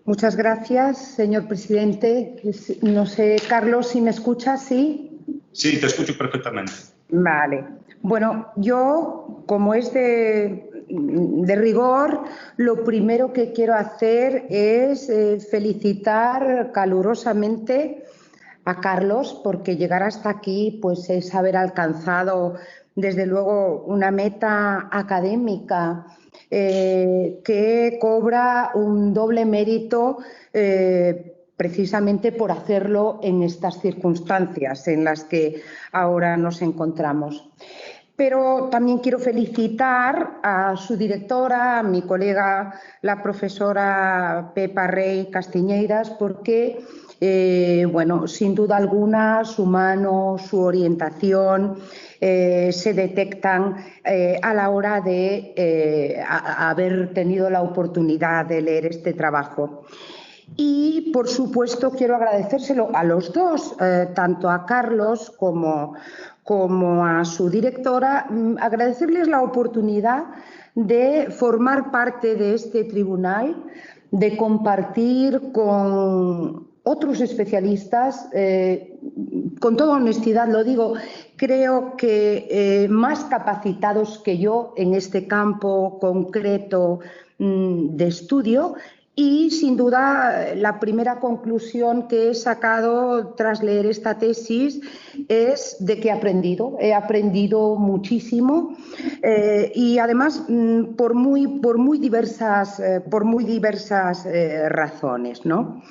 Muchas gracias, señor presidente. No sé, Carlos, si me escuchas, ¿sí? Sí, te escucho perfectamente. Vale. Bueno, yo, como es de rigor, lo primero que quiero hacer es felicitar calurosamente a Carlos, porque llegar hasta aquí pues, es haber alcanzado, desde luego, una meta académica que cobra un doble mérito precisamente por hacerlo en estas circunstancias en las que ahora nos encontramos. Pero también quiero felicitar a su directora, a mi colega, la profesora Pepa Rey Castiñeiras, porque, bueno, sin duda alguna, su mano, su orientación se detectan a la hora de haber tenido la oportunidad de leer este trabajo. Y, por supuesto, quiero agradecérselo a los dos, tanto a Carlos como a su directora, agradecerles la oportunidad de formar parte de este tribunal, de compartir con otros especialistas, con toda honestidad lo digo, creo que más capacitados que yo en este campo concreto de estudio. Y, sin duda, la primera conclusión que he sacado tras leer esta tesis es de que he aprendido muchísimo y, además, por muy diversas razones, ¿no?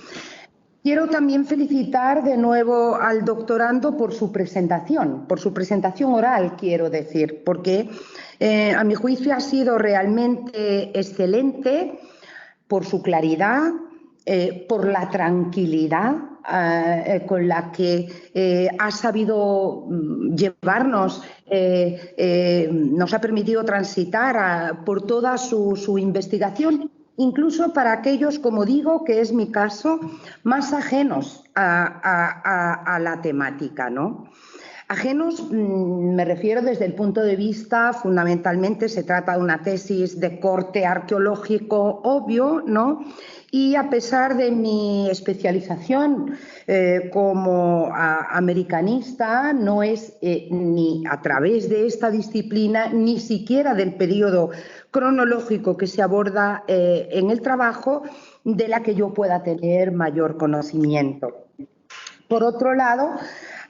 Quiero también felicitar de nuevo al doctorando por su presentación oral, quiero decir, porque a mi juicio ha sido realmente excelente por su claridad, por la tranquilidad con la que ha sabido llevarnos, nos ha permitido transitar por toda su investigación, incluso para aquellos, como digo, que es mi caso, más ajenos a la temática, ¿no? Ajenos, me refiero desde el punto de vista, fundamentalmente se trata de una tesis de corte arqueológico obvio, ¿no? Y a pesar de mi especialización como americanista, no es ni a través de esta disciplina, ni siquiera del periodo cronológico que se aborda en el trabajo, de la que yo pueda tener mayor conocimiento. Por otro lado,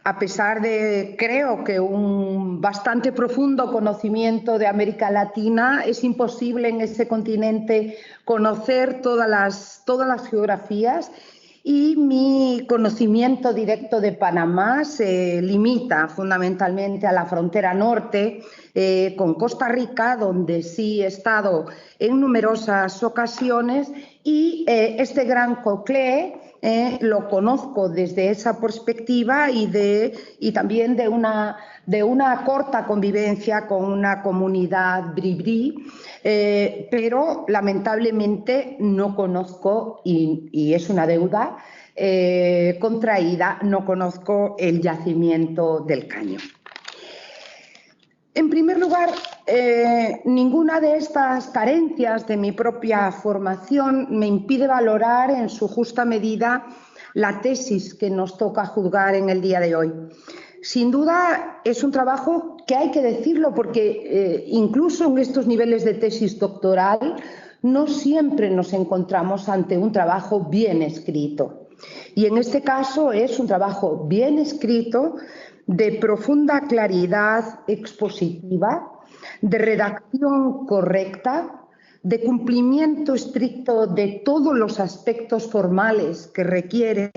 a pesar de, creo que un bastante profundo conocimiento de América Latina, es imposible en ese continente conocer todas las geografías, y mi conocimiento directo de Panamá se limita fundamentalmente a la frontera norte con Costa Rica, donde sí he estado en numerosas ocasiones, y este gran coclé lo conozco desde esa perspectiva y también de una corta convivencia con una comunidad bribri, pero lamentablemente no conozco, y es una deuda contraída, no conozco el yacimiento del Caño. En primer lugar, ninguna de estas carencias de mi propia formación me impide valorar en su justa medida la tesis que nos toca juzgar en el día de hoy. Sin duda es un trabajo que hay que decirlo, porque incluso en estos niveles de tesis doctoral no siempre nos encontramos ante un trabajo bien escrito. Y en este caso es un trabajo bien escrito, de profunda claridad expositiva, de redacción correcta, de cumplimiento estricto de todos los aspectos formales que requiere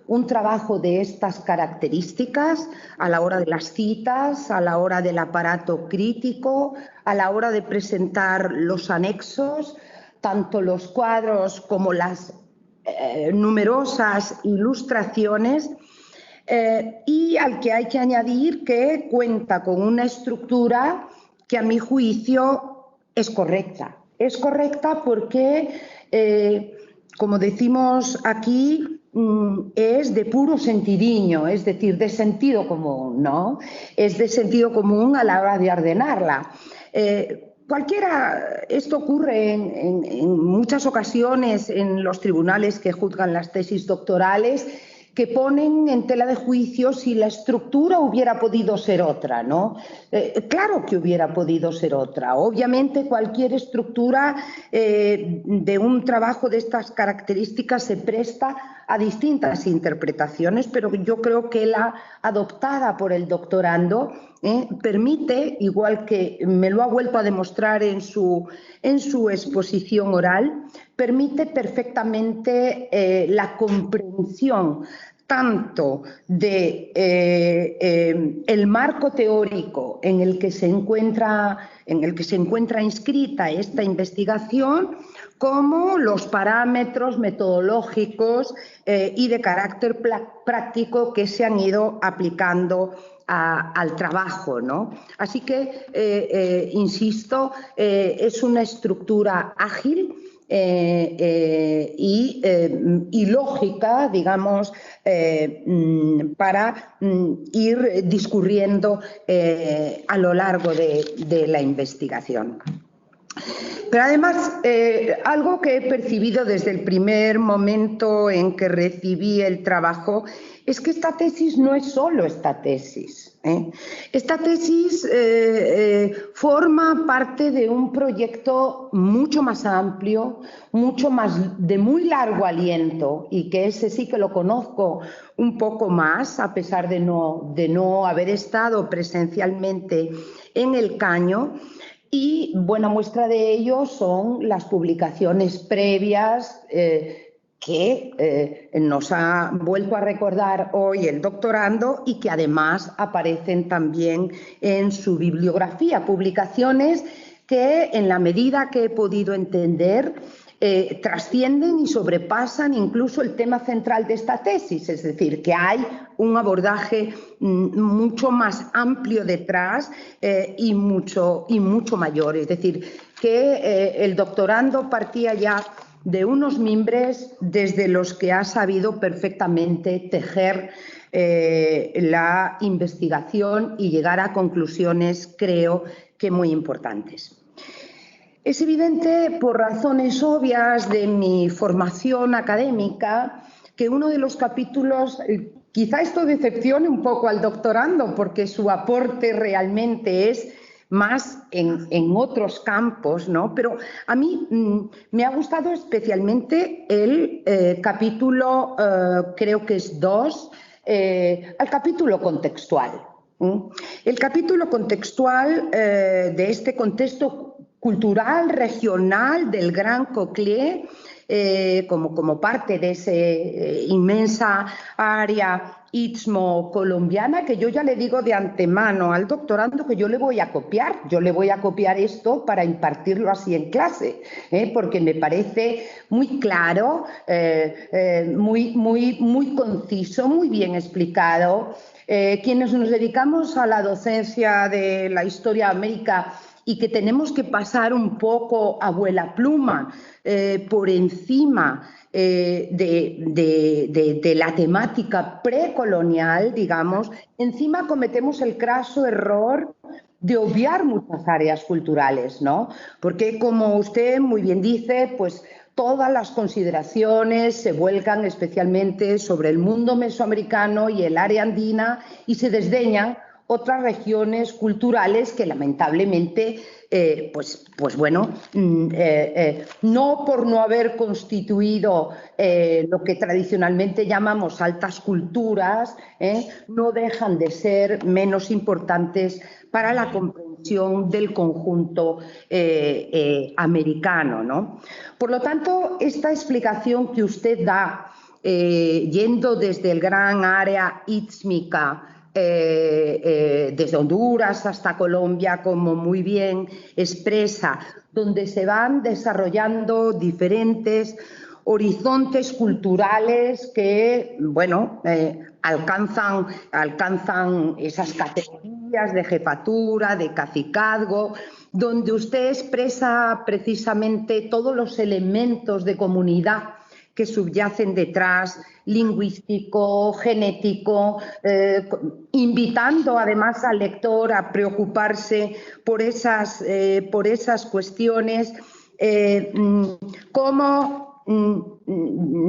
un trabajo de estas características, a la hora de las citas, a la hora del aparato crítico, a la hora de presentar los anexos, tanto los cuadros como las numerosas ilustraciones. Y al que hay que añadir que cuenta con una estructura que a mi juicio es correcta. Es correcta porque, como decimos aquí, es de puro sentidiño, es decir, de sentido común, ¿no? Es de sentido común a la hora de ordenarla. Esto ocurre en muchas ocasiones en los tribunales que juzgan las tesis doctorales, que ponen en tela de juicio si la estructura hubiera podido ser otra, ¿no? Claro que hubiera podido ser otra. Obviamente cualquier estructura de un trabajo de estas características se presta a distintas interpretaciones, pero yo creo que la adoptada por el doctorando permite, igual que me lo ha vuelto a demostrar en su exposición oral, permite perfectamente la comprensión tanto de el marco teórico en el que se encuentra inscrita esta investigación, como los parámetros metodológicos y de carácter práctico que se han ido aplicando al trabajo, ¿no? Así que, insisto, es una estructura ágil y lógica, digamos, para ir discurriendo a lo largo de la investigación. Pero además, algo que he percibido desde el primer momento en que recibí el trabajo es que esta tesis no es solo esta tesis. Esta tesis forma parte de un proyecto mucho más amplio, de muy largo aliento, y que ese sí que lo conozco un poco más, a pesar de no haber estado presencialmente en el Caño. Y buena muestra de ello son las publicaciones previas que nos ha vuelto a recordar hoy el doctorando y que además aparecen también en su bibliografía, publicaciones que en la medida que he podido entender trascienden y sobrepasan incluso el tema central de esta tesis, es decir, que hay un abordaje mucho más amplio detrás y mucho mayor, es decir, que el doctorando partía ya de unos mimbres desde los que ha sabido perfectamente tejer la investigación y llegar a conclusiones, creo que muy importantes. Es evidente, por razones obvias de mi formación académica, que uno de los capítulos, quizá esto decepcione un poco al doctorando, porque su aporte realmente es más en otros campos, ¿no? Pero a mí me ha gustado especialmente el capítulo, creo que es 2, el capítulo contextual. El capítulo contextual de este contexto cultural, regional del Gran Coclé, como parte de esa inmensa área istmo-colombiana, que yo ya le digo de antemano al doctorando que yo le voy a copiar. Yo le voy a copiar esto para impartirlo así en clase, porque me parece muy claro, muy conciso, muy bien explicado. Quienes nos dedicamos a la docencia de la historia de América y que tenemos que pasar un poco a vuela pluma por encima de la temática precolonial, digamos, encima cometemos el craso error de obviar muchas áreas culturales, ¿no? Porque, como usted muy bien dice, pues todas las consideraciones se vuelcan especialmente sobre el mundo mesoamericano y el área andina y se desdeñan otras regiones culturales que lamentablemente, no por no haber constituido lo que tradicionalmente llamamos altas culturas, no dejan de ser menos importantes para la comprensión del conjunto americano, ¿no? Por lo tanto, esta explicación que usted da, yendo desde el gran área ístmica, desde Honduras hasta Colombia, como muy bien expresa, donde se van desarrollando diferentes horizontes culturales que, bueno, alcanzan esas categorías de jefatura, de cacicazgo, donde usted expresa precisamente todos los elementos de comunidad que subyacen detrás, lingüístico, genético, invitando además al lector a preocuparse por esas cuestiones, cómo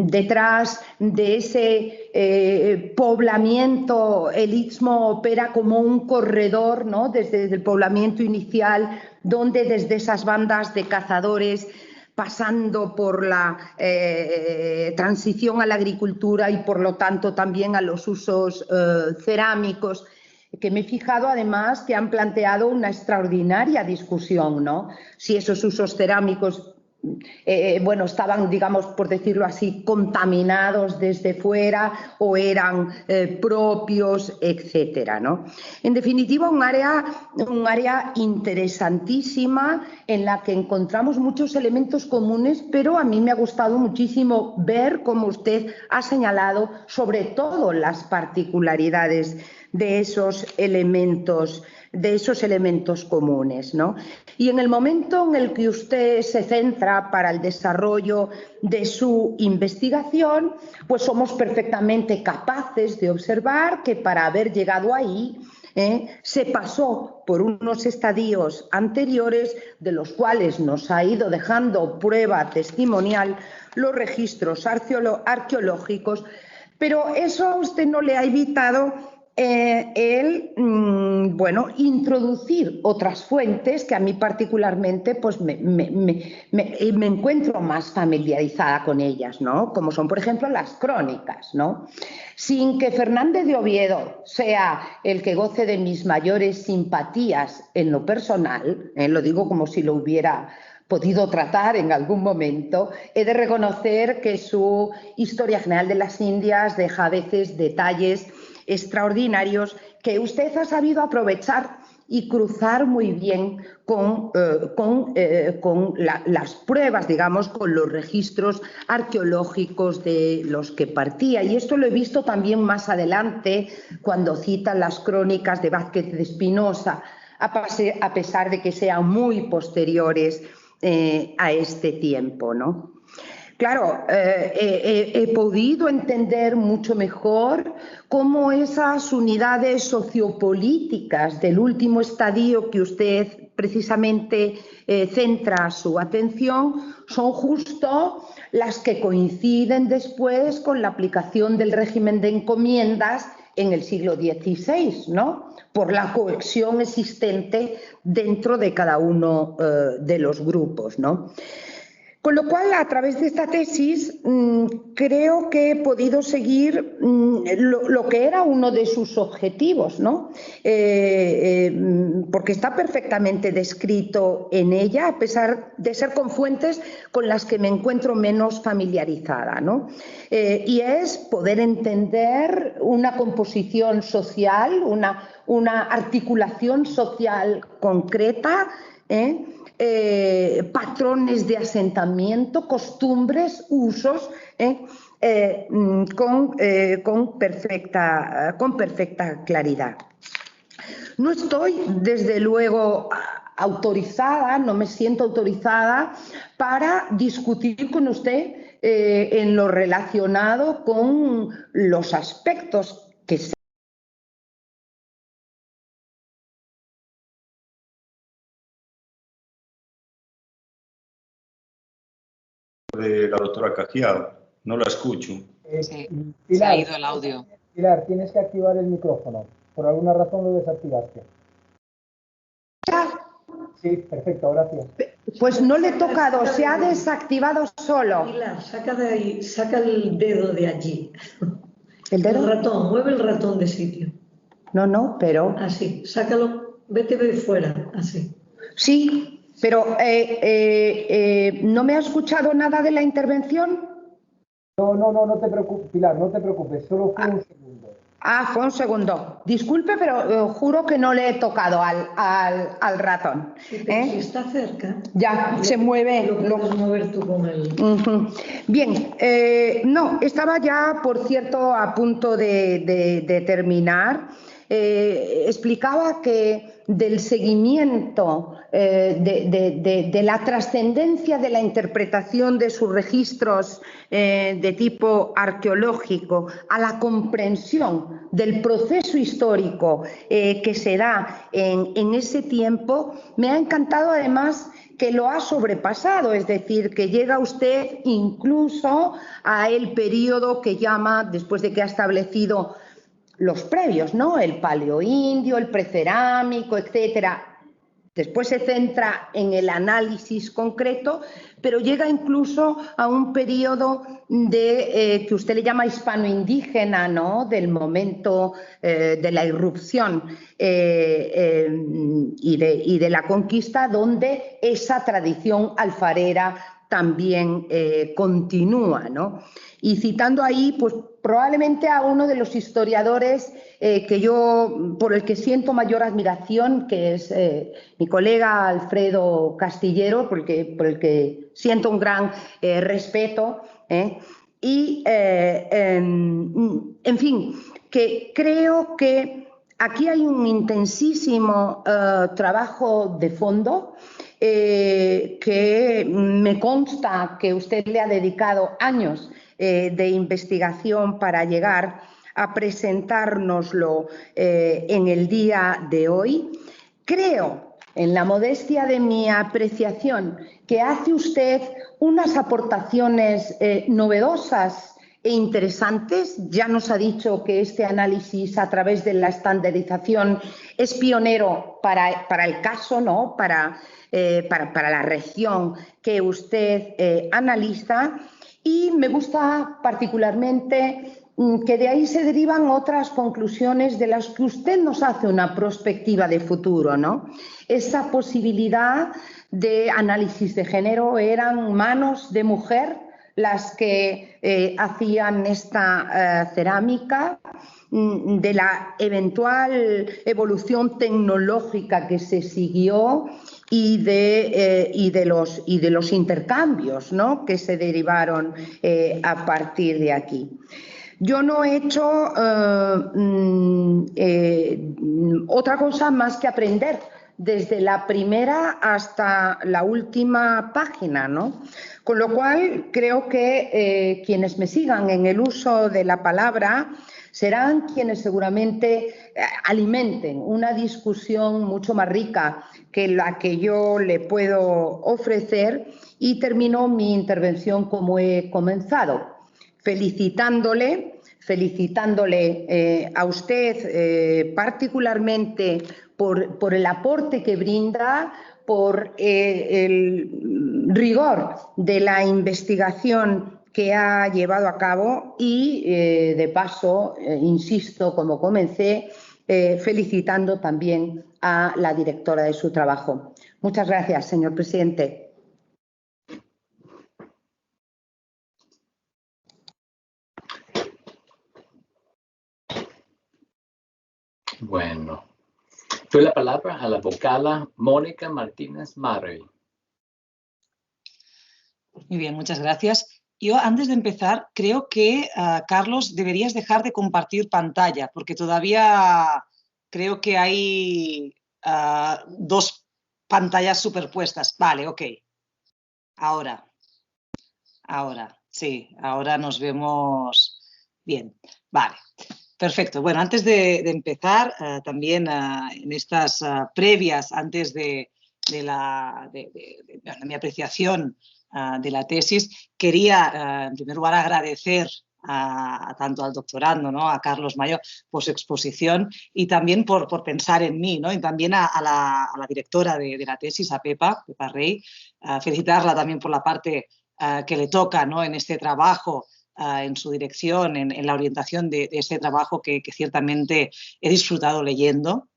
detrás de ese poblamiento el istmo opera como un corredor, ¿no? Desde el poblamiento inicial, donde desde esas bandas de cazadores, pasando por la transición a la agricultura y por lo tanto también a los usos cerámicos, que me he fijado además que han planteado una extraordinaria discusión, ¿no? Si esos usos cerámicos estaban, digamos, por decirlo así, contaminados desde fuera o eran propios, etcétera, ¿no? En definitiva, un área interesantísima en la que encontramos muchos elementos comunes, pero a mí me ha gustado muchísimo ver, como usted ha señalado, sobre todo las particularidades de esos elementos comunes, ¿no? Y en el momento en el que usted se centra para el desarrollo de su investigación, pues somos perfectamente capaces de observar que para haber llegado ahí se pasó por unos estadios anteriores de los cuales nos ha ido dejando prueba testimonial los registros arqueológicos, pero eso a usted no le ha evitado introducir otras fuentes que a mí particularmente pues me encuentro más familiarizada con ellas, ¿no? Como son, por ejemplo, las crónicas, ¿no? Sin que Fernández de Oviedo sea el que goce de mis mayores simpatías en lo personal, lo digo como si lo hubiera podido tratar en algún momento, he de reconocer que su Historia General de las Indias deja a veces detalles extraordinarios que usted ha sabido aprovechar y cruzar muy bien con las pruebas, digamos, con los registros arqueológicos de los que partía. Y esto lo he visto también más adelante cuando cita las crónicas de Vázquez de Espinosa, a pesar de que sean muy posteriores a este tiempo, ¿no? Claro, he podido entender mucho mejor cómo esas unidades sociopolíticas del último estadio que usted precisamente centra su atención son justo las que coinciden después con la aplicación del régimen de encomiendas en el siglo XVI, ¿no? Por la cohesión existente dentro de cada uno de los grupos, ¿no? Con lo cual, a través de esta tesis, creo que he podido seguir lo que era uno de sus objetivos, ¿no? Porque está perfectamente descrito en ella, a pesar de ser con fuentes con las que me encuentro menos familiarizada, ¿no? Y es poder entender una composición social, una articulación social concreta, patrones de asentamiento, costumbres, usos, con perfecta claridad. No estoy, desde luego, autorizada, no me siento autorizada para discutir con usted en lo relacionado con los aspectos que de la doctora Cajiao, no la escucho. Sí, Pilar, se ha ido el audio. Pilar, tienes que activar el micrófono. Por alguna razón lo desactivaste. Sí, perfecto, gracias. Pues no le he tocado, se ha desactivado solo. Pilar, saca de ahí, saca el dedo de allí. ¿El dedo? El ratón, mueve el ratón de sitio. No, pero... Así, sácalo, vete fuera, así. Sí, pero ¿no me ha escuchado nada de la intervención? No te preocupes, Pilar, no te preocupes, solo fue un segundo. Fue un segundo. Disculpe, pero juro que no le he tocado al ratón. Sí, pero si está cerca... Ya, se mueve. Lo puedes mover tú con él. Bien, no, estaba ya, por cierto, a punto de terminar. Explicaba que del seguimiento, de la trascendencia de la interpretación de sus registros de tipo arqueológico a la comprensión del proceso histórico que se da en ese tiempo, me ha encantado además que lo ha sobrepasado, es decir, que llega usted incluso a el periodo que llama, después de que ha establecido los previos, ¿no? El paleoindio, el precerámico, etcétera. Después se centra en el análisis concreto, pero llega incluso a un periodo que usted le llama hispano-indígena, ¿no? Del momento de la irrupción y de la conquista, donde esa tradición alfarera también continúa, ¿no? Y citando ahí, pues probablemente a uno de los historiadores por el que siento mayor admiración, que es mi colega Alfredo Castillero, por el que siento un gran respeto, y en fin, que creo que aquí hay un intensísimo trabajo de fondo que me consta que usted le ha dedicado años de investigación para llegar a presentárnoslo en el día de hoy. Creo, en la modestia de mi apreciación, que hace usted unas aportaciones novedosas e interesantes. Ya nos ha dicho que este análisis a través de la estandarización es pionero para el caso, ¿no? Para la región que usted analiza. Y me gusta particularmente que de ahí se derivan otras conclusiones de las que usted nos hace una perspectiva de futuro, ¿no? Esa posibilidad de análisis de género, eran manos de mujer las que hacían esta cerámica, de la eventual evolución tecnológica que se siguió y de los intercambios, ¿no?, que se derivaron a partir de aquí. Yo no he hecho otra cosa más que aprender desde la primera hasta la última página, ¿no? Con lo cual creo que quienes me sigan en el uso de la palabra serán quienes seguramente alimenten una discusión mucho más rica que la que yo le puedo ofrecer, y termino mi intervención como he comenzado, felicitándole a usted particularmente por el aporte que brinda, por el rigor de la investigación que ha llevado a cabo y, de paso, insisto, como comencé, felicitando también a la directora de su trabajo. Muchas gracias, señor presidente. Bueno, doy la palabra a la vocala Mónica Martínez Marrey. Muy bien, muchas gracias. Yo, antes de empezar, creo que, Carlos, deberías dejar de compartir pantalla, porque todavía creo que hay dos pantallas superpuestas. Vale, ok. Ahora, sí, ahora nos vemos bien. Vale. Perfecto. Bueno, antes de empezar, también en estas previas, antes de mi apreciación de la tesis, quería, en primer lugar, agradecer tanto al doctorando, ¿no?, a Carlos Mayo, por su exposición y también por pensar en mí, ¿no?, y también a la directora de la tesis, a Pepa Rey, felicitarla también por la parte que le toca, ¿no?, en este trabajo, en su dirección, en la orientación de este trabajo que ciertamente he disfrutado leyendo.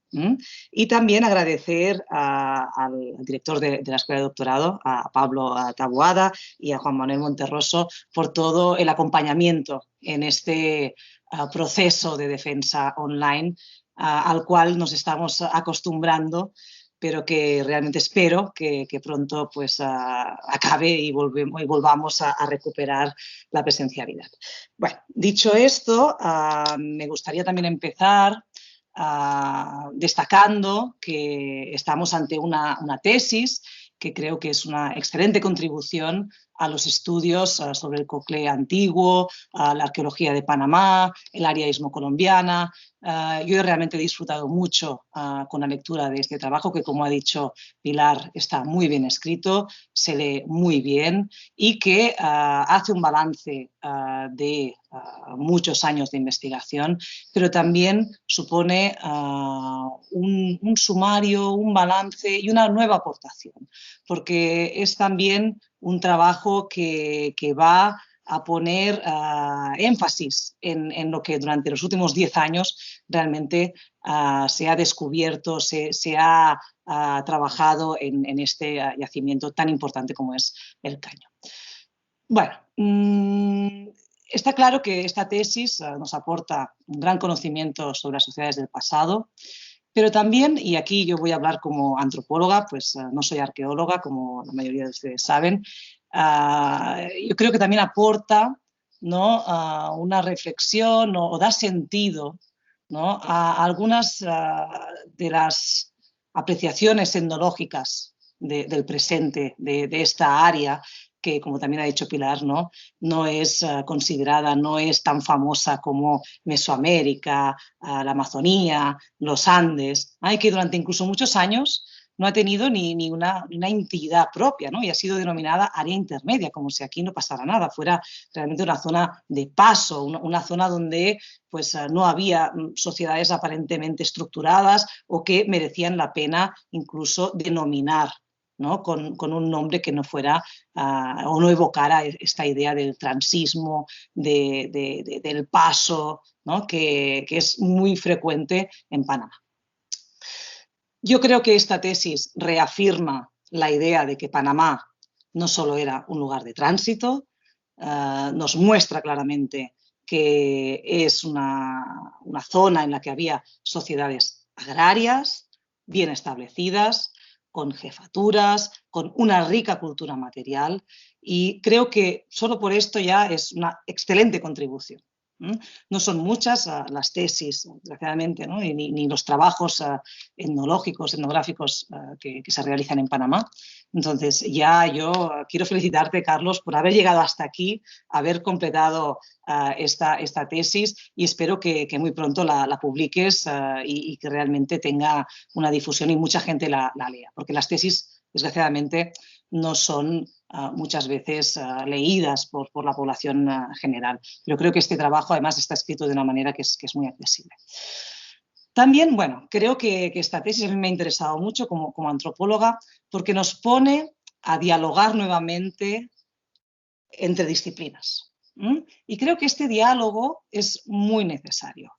Y también agradecer al director de la Escuela de Doctorado, a Pablo Taboada y a Juan Manuel Monterroso, por todo el acompañamiento en este proceso de defensa online al cual nos estamos acostumbrando, pero que realmente espero que pronto pues, acabe y volvamos a recuperar la presencialidad. Bueno, dicho esto, me gustaría también empezar destacando que estamos ante una tesis que creo que es una excelente contribución a los estudios sobre el Cocle antiguo, la arqueología de Panamá, el área ismo-colombiana. Yo realmente he disfrutado mucho con la lectura de este trabajo, que, como ha dicho Pilar, está muy bien escrito, se lee muy bien y que hace un balance de muchos años de investigación, pero también supone un sumario, un balance y una nueva aportación, porque es también un trabajo que va a poner énfasis en lo que durante los últimos 10 años realmente se ha descubierto, se ha trabajado en este yacimiento tan importante como es el Caño. Bueno, está claro que esta tesis nos aporta un gran conocimiento sobre las sociedades del pasado, pero también, y aquí yo voy a hablar como antropóloga, pues no soy arqueóloga, como la mayoría de ustedes saben, yo creo que también aporta, ¿no?, una reflexión o da sentido, ¿no?, a algunas de las apreciaciones etnológicas del presente de esta área, que, como también ha dicho Pilar, no es considerada, no es tan famosa como Mesoamérica, la Amazonía, los Andes, que durante incluso muchos años no ha tenido ni una entidad propia, ¿no?, y ha sido denominada área intermedia, como si aquí no pasara nada, fuera realmente una zona de paso, una zona donde pues, no había sociedades aparentemente estructuradas o que merecían la pena incluso denominar, ¿no? Con un nombre que no fuera o no evocara esta idea del transismo, del paso, ¿no? que es muy frecuente en Panamá. Yo creo que esta tesis reafirma la idea de que Panamá no solo era un lugar de tránsito, nos muestra claramente que es una zona en la que había sociedades agrarias, bien establecidas, con jefaturas, con una rica cultura material, y creo que solo por esto ya es una excelente contribución. No son muchas las tesis, desgraciadamente, ¿no? ni los trabajos etnográficos que se realizan en Panamá. Entonces, ya yo quiero felicitarte, Carlos, por haber llegado hasta aquí, haber completado esta tesis, y espero que muy pronto la publiques y que realmente tenga una difusión y mucha gente la lea, porque las tesis, desgraciadamente, no son muchas veces leídas por la población general. Pero creo que este trabajo además está escrito de una manera que es muy accesible. También, bueno, creo que esta tesis a mí me ha interesado mucho como antropóloga, porque nos pone a dialogar nuevamente entre disciplinas. Y creo que este diálogo es muy necesario.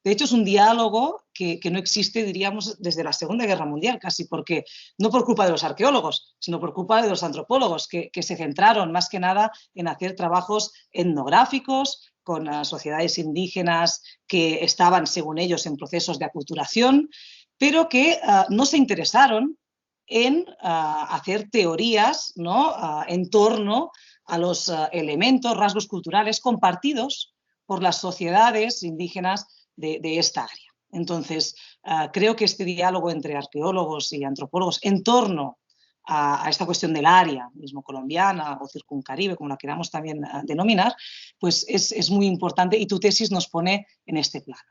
De hecho, es un diálogo que no existe, diríamos, desde la Segunda Guerra Mundial, casi, porque no por culpa de los arqueólogos, sino por culpa de los antropólogos, que se centraron más que nada en hacer trabajos etnográficos con sociedades indígenas que estaban, según ellos, en procesos de aculturación, pero que no se interesaron en hacer teorías, ¿no? En torno a los elementos, rasgos culturales compartidos por las sociedades indígenas de esta área. Entonces, creo que este diálogo entre arqueólogos y antropólogos en torno a esta cuestión del área, mismo colombiana o circuncaribe, como la queramos también denominar, pues es muy importante, y tu tesis nos pone en este plano.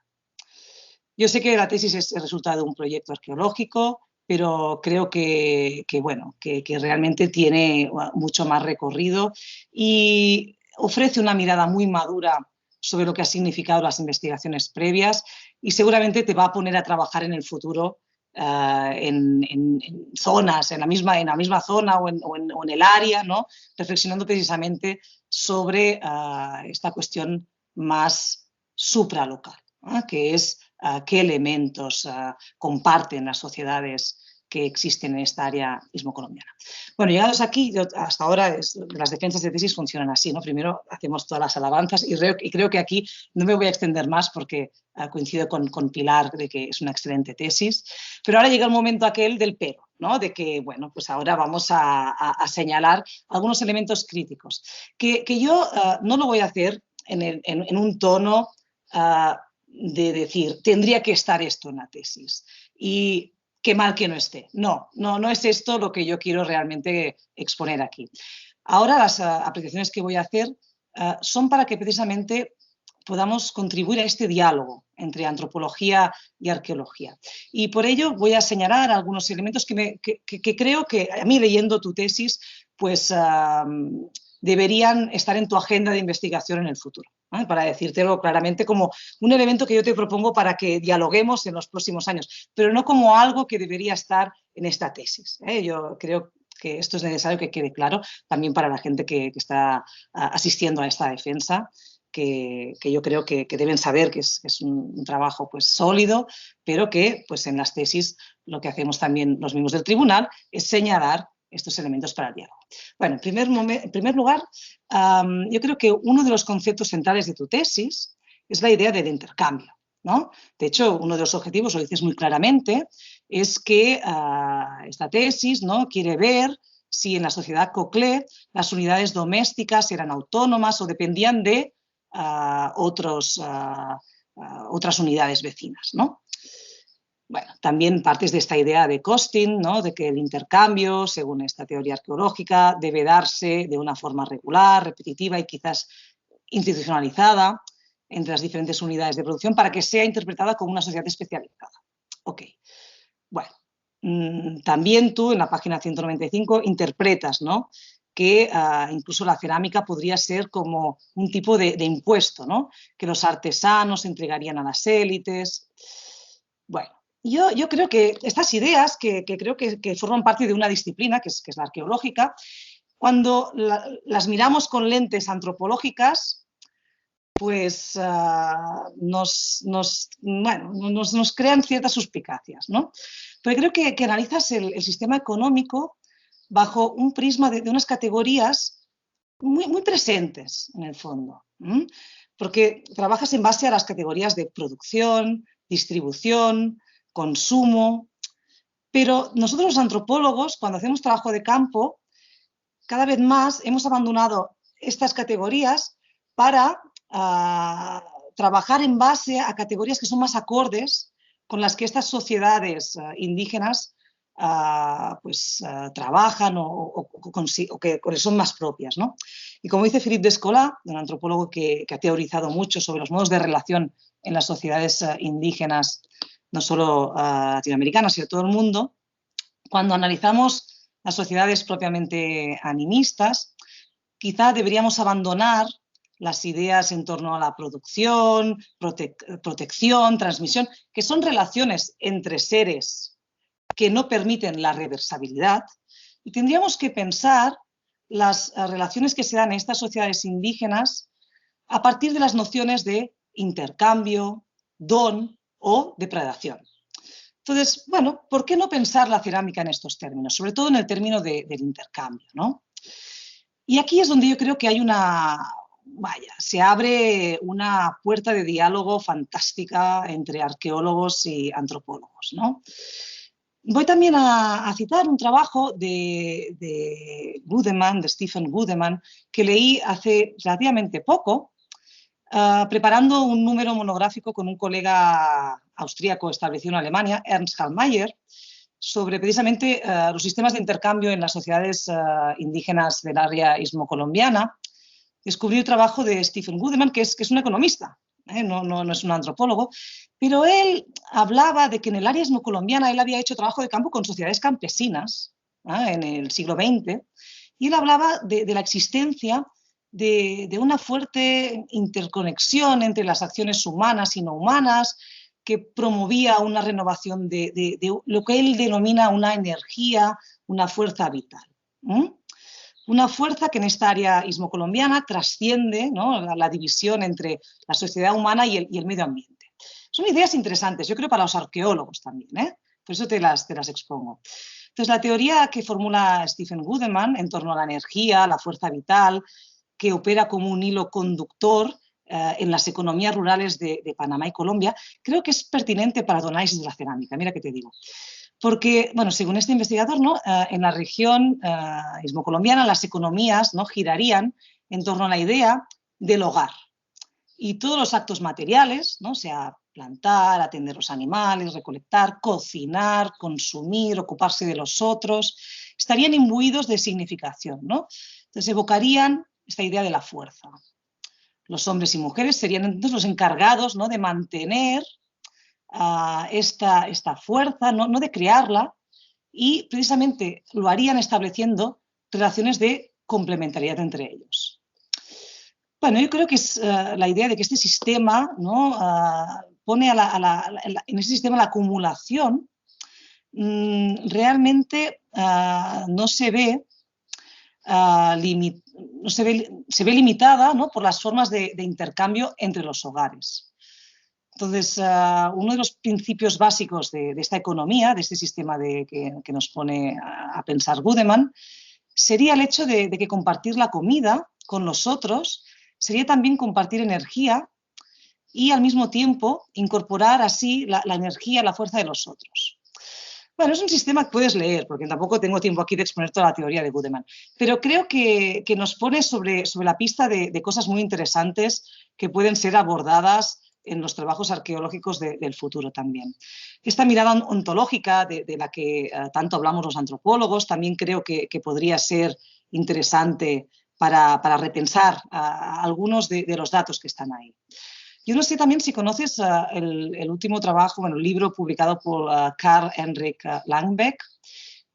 Yo sé que la tesis es el resultado de un proyecto arqueológico, pero creo que realmente tiene mucho más recorrido y ofrece una mirada muy madura sobre lo que ha significado las investigaciones previas, y seguramente te va a poner a trabajar en el futuro en zonas, en la misma zona o en el área, ¿no? Reflexionando precisamente sobre esta cuestión más supralocal, ¿no? Que es qué elementos comparten las sociedades que existen en esta área ismocolombiana. Bueno, llegados aquí, hasta ahora las defensas de tesis funcionan así, ¿no? Primero hacemos todas las alabanzas, y creo que aquí no me voy a extender más porque coincido con Pilar de que es una excelente tesis, pero ahora llega el momento aquel del pero, ¿no? De que, bueno, pues ahora vamos a señalar algunos elementos críticos, que yo no lo voy a hacer en un tono de decir, tendría que estar esto en la tesis, y qué mal que no esté. No es esto lo que yo quiero realmente exponer aquí. Ahora las apreciaciones que voy a hacer son para que precisamente podamos contribuir a este diálogo entre antropología y arqueología. Y por ello voy a señalar algunos elementos que creo que a mí, leyendo tu tesis, pues deberían estar en tu agenda de investigación en el futuro, ¿eh? Para decírtelo claramente como un elemento que yo te propongo para que dialoguemos en los próximos años, pero no como algo que debería estar en esta tesis, ¿eh? Yo creo que esto es necesario que quede claro también para la gente que está asistiendo a esta defensa, que yo creo que deben saber que es un trabajo pues sólido, pero que pues en las tesis lo que hacemos también los miembros del tribunal es señalar estos elementos para el diálogo. Bueno, en primer lugar, yo creo que uno de los conceptos centrales de tu tesis es la idea del intercambio, ¿no? De hecho, uno de los objetivos, lo dices muy claramente, es que esta tesis, ¿no?, quiere ver si en la sociedad Coclé las unidades domésticas eran autónomas o dependían de otras unidades vecinas, ¿no? Bueno, también partes de esta idea de Costin, ¿no?, de que el intercambio, según esta teoría arqueológica, debe darse de una forma regular, repetitiva y quizás institucionalizada entre las diferentes unidades de producción para que sea interpretada como una sociedad especializada. Ok. Bueno, también tú en la página 195 interpretas, ¿no?, que incluso la cerámica podría ser como un tipo de impuesto, ¿no?, que los artesanos entregarían a las élites. Bueno, yo creo que estas ideas, que creo que forman parte de una disciplina, que es la arqueológica, cuando las miramos con lentes antropológicas, pues nos crean ciertas suspicacias, ¿no? Pero creo que analizas el sistema económico bajo un prisma de unas categorías muy presentes, en el fondo, porque trabajas en base a las categorías de producción, distribución, consumo, pero nosotros los antropólogos, cuando hacemos trabajo de campo, cada vez más hemos abandonado estas categorías para trabajar en base a categorías que son más acordes con las que estas sociedades indígenas trabajan o que son más propias, ¿no? Y como dice Philippe Descola, un antropólogo que ha teorizado mucho sobre los modos de relación en las sociedades indígenas, no solo latinoamericanas, sino de todo el mundo, cuando analizamos las sociedades propiamente animistas, quizá deberíamos abandonar las ideas en torno a la producción, protección, transmisión, que son relaciones entre seres que no permiten la reversibilidad, y tendríamos que pensar las relaciones que se dan en estas sociedades indígenas a partir de las nociones de intercambio, don o depredación. Entonces, bueno, ¿por qué no pensar la cerámica en estos términos? Sobre todo en el término del intercambio, ¿no? Y aquí es donde yo creo que hay se abre una puerta de diálogo fantástica entre arqueólogos y antropólogos, ¿no? Voy también a citar un trabajo de Stephen Gudeman, que leí hace relativamente poco, preparando un número monográfico con un colega austríaco establecido en Alemania, Ernst Hallmayer, sobre precisamente los sistemas de intercambio en las sociedades indígenas del área istmo-colombiana. Descubrí el trabajo de Stephen Gudeman, que es un economista, no es un antropólogo, pero él hablaba de que en el área istmo-colombiana él había hecho trabajo de campo con sociedades campesinas en el siglo XX, y él hablaba de la existencia de una fuerte interconexión entre las acciones humanas y no humanas, que promovía una renovación de lo que él denomina una energía, una fuerza vital. Una fuerza que en esta área istmo-colombiana trasciende, ¿no?, la división entre la sociedad humana y el medio ambiente. Son ideas interesantes, yo creo, para los arqueólogos también, por eso te las expongo. Entonces, la teoría que formula Stephen Gudeman en torno a la energía, la fuerza vital, que opera como un hilo conductor en las economías rurales de Panamá y Colombia, creo que es pertinente para el análisis de la cerámica. Mira qué te digo. Porque, bueno, según este investigador, ¿no?, en la región istmo-colombiana las economías, ¿no?, girarían en torno a la idea del hogar. Y todos los actos materiales, ¿no?, sea plantar, atender los animales, recolectar, cocinar, consumir, ocuparse de los otros, estarían imbuidos de significación, ¿no? Entonces evocarían esta idea de la fuerza. Los hombres y mujeres serían entonces los encargados, ¿no?, de mantener esta fuerza, no de crearla, y precisamente lo harían estableciendo relaciones de complementariedad entre ellos. Bueno, yo creo que es la idea de que este sistema, ¿no?, pone en ese sistema la acumulación, realmente se ve limitada, ¿no?, por las formas de intercambio entre los hogares. Entonces, uno de los principios básicos de esta economía, de este sistema que nos pone a pensar Gudeman, sería el hecho de que compartir la comida con los otros sería también compartir energía y al mismo tiempo incorporar así la energía, la fuerza de los otros. Bueno, es un sistema que puedes leer, porque tampoco tengo tiempo aquí de exponer toda la teoría de Gudeman, pero creo que nos pone sobre la pista de cosas muy interesantes que pueden ser abordadas en los trabajos arqueológicos del futuro también. Esta mirada ontológica de la que tanto hablamos los antropólogos también creo que podría ser interesante para repensar algunos de los datos que están ahí. Yo no sé también si conoces el último trabajo, el libro publicado por Karl-Henrik Langbeck,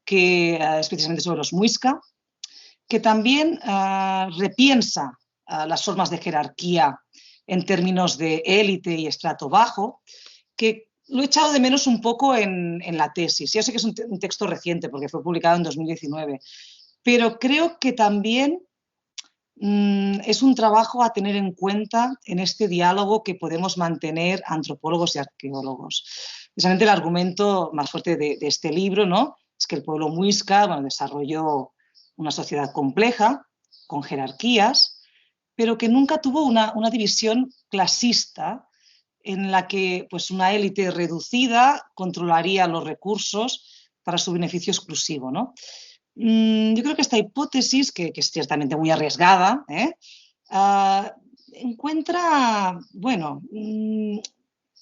que es precisamente sobre los Muisca, que también repiensa las formas de jerarquía en términos de élite y estrato bajo, que lo he echado de menos un poco en la tesis. Yo sé que es un texto reciente porque fue publicado en 2019, pero creo que también es un trabajo a tener en cuenta en este diálogo que podemos mantener antropólogos y arqueólogos. Precisamente el argumento más fuerte de este libro, ¿no?, es que el pueblo muisca, bueno, desarrolló una sociedad compleja, con jerarquías, pero que nunca tuvo una división clasista en la que pues, una élite reducida controlaría los recursos para su beneficio exclusivo, ¿no? Yo creo que esta hipótesis, que es ciertamente muy arriesgada, encuentra, bueno,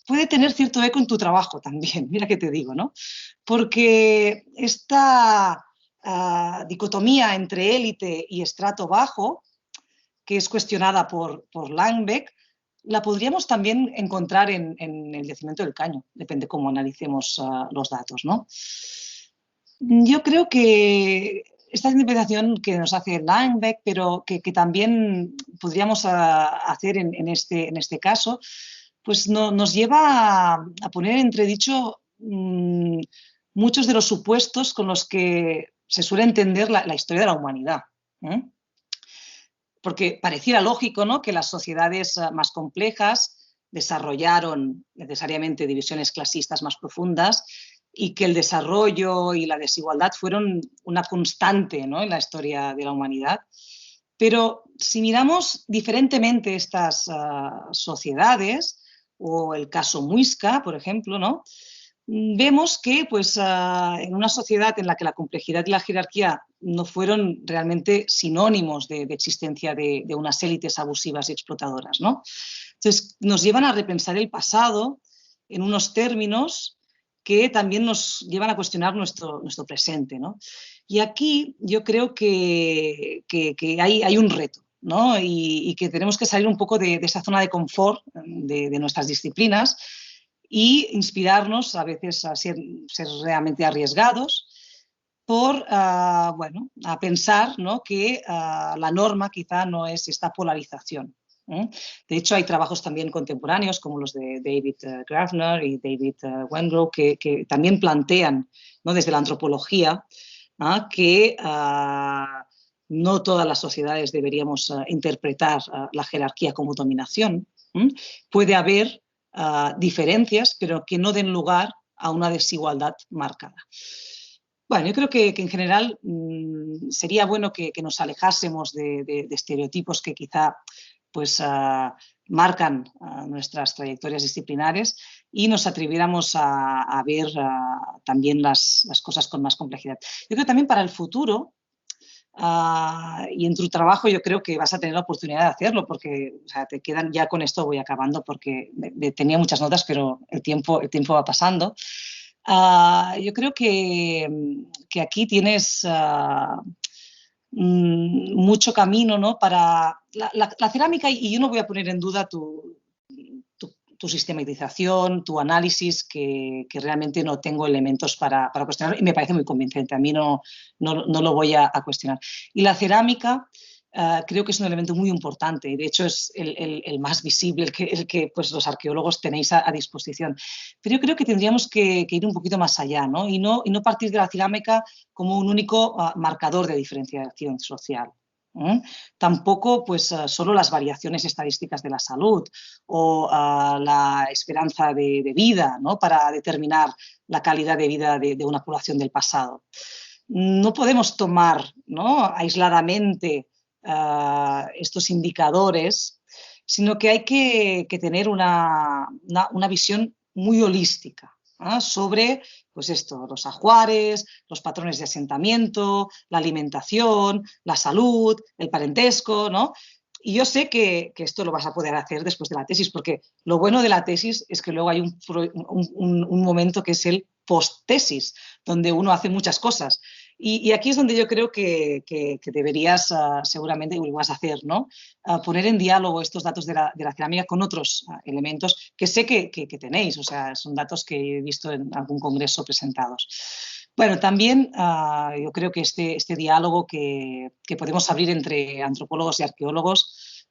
puede tener cierto eco en tu trabajo también, mira que te digo, ¿no? Porque esta dicotomía entre élite y estrato bajo, que es cuestionada por Langbeck, la podríamos también encontrar en el yacimiento del Caño, depende cómo analicemos los datos, ¿no? Yo creo que esta interpretación que nos hace Langbeck, pero que también podríamos hacer en este caso, pues nos lleva a poner en entredicho muchos de los supuestos con los que se suele entender la historia de la humanidad. Porque pareciera lógico, ¿no?, que las sociedades más complejas desarrollaron necesariamente divisiones clasistas más profundas y que el desarrollo y la desigualdad fueron una constante, ¿no?, en la historia de la humanidad. Pero si miramos diferentemente estas sociedades, o el caso Muisca, por ejemplo, ¿no?, vemos que pues, en una sociedad en la que la complejidad y la jerarquía no fueron realmente sinónimos de existencia de unas élites abusivas y explotadoras, ¿no? Entonces, nos llevan a repensar el pasado en unos términos que también nos llevan a cuestionar nuestro presente, ¿no? Y aquí yo creo que hay un reto, ¿no? Y que tenemos que salir un poco de esa zona de confort de nuestras disciplinas y inspirarnos a veces a ser realmente arriesgados por, bueno, a pensar, ¿no?, que la norma quizá no es esta polarización. De hecho, hay trabajos también contemporáneos como los de David Grafner y David Wengrow que también plantean, ¿no?, desde la antropología, que no todas las sociedades deberíamos interpretar la jerarquía como dominación. Puede haber diferencias, pero que no den lugar a una desigualdad marcada. Bueno, yo creo que en general sería bueno que nos alejásemos de estereotipos que quizá pues, marcan nuestras trayectorias disciplinares y nos atreviéramos a ver también las cosas con más complejidad. Yo creo que también para el futuro, y en tu trabajo yo creo que vas a tener la oportunidad de hacerlo porque, o sea, te quedan, ya con esto voy acabando porque tenía muchas notas, pero el tiempo va pasando. Yo creo que aquí tienes mucho camino, ¿no?, para la cerámica, y yo no voy a poner en duda tu sistematización, tu análisis, que realmente no tengo elementos para cuestionar y me parece muy convincente. A mí no lo voy a cuestionar. Y la cerámica creo que es un elemento muy importante y de hecho es el más visible, el que pues, los arqueólogos tenéis a disposición. Pero yo creo que tendríamos que ir un poquito más allá, ¿no? Y no partir de la cerámica como un único marcador de diferenciación social. Tampoco pues, solo las variaciones estadísticas de la salud o la esperanza de vida, ¿no?, para determinar la calidad de vida de una población del pasado. No podemos tomar, ¿no?, aisladamente estos indicadores, sino que hay que tener una visión muy holística sobre pues esto, los ajuares, los patrones de asentamiento, la alimentación, la salud, el parentesco, ¿no? Y yo sé que esto lo vas a poder hacer después de la tesis, porque lo bueno de la tesis es que luego hay un momento que es el post-tesis, donde uno hace muchas cosas. Y aquí es donde yo creo que deberías seguramente, y lo vas a hacer, ¿no?, poner en diálogo estos datos de la cerámica con otros elementos que sé que tenéis, o sea, son datos que he visto en algún congreso presentados. Bueno, también yo creo que este diálogo que podemos abrir entre antropólogos y arqueólogos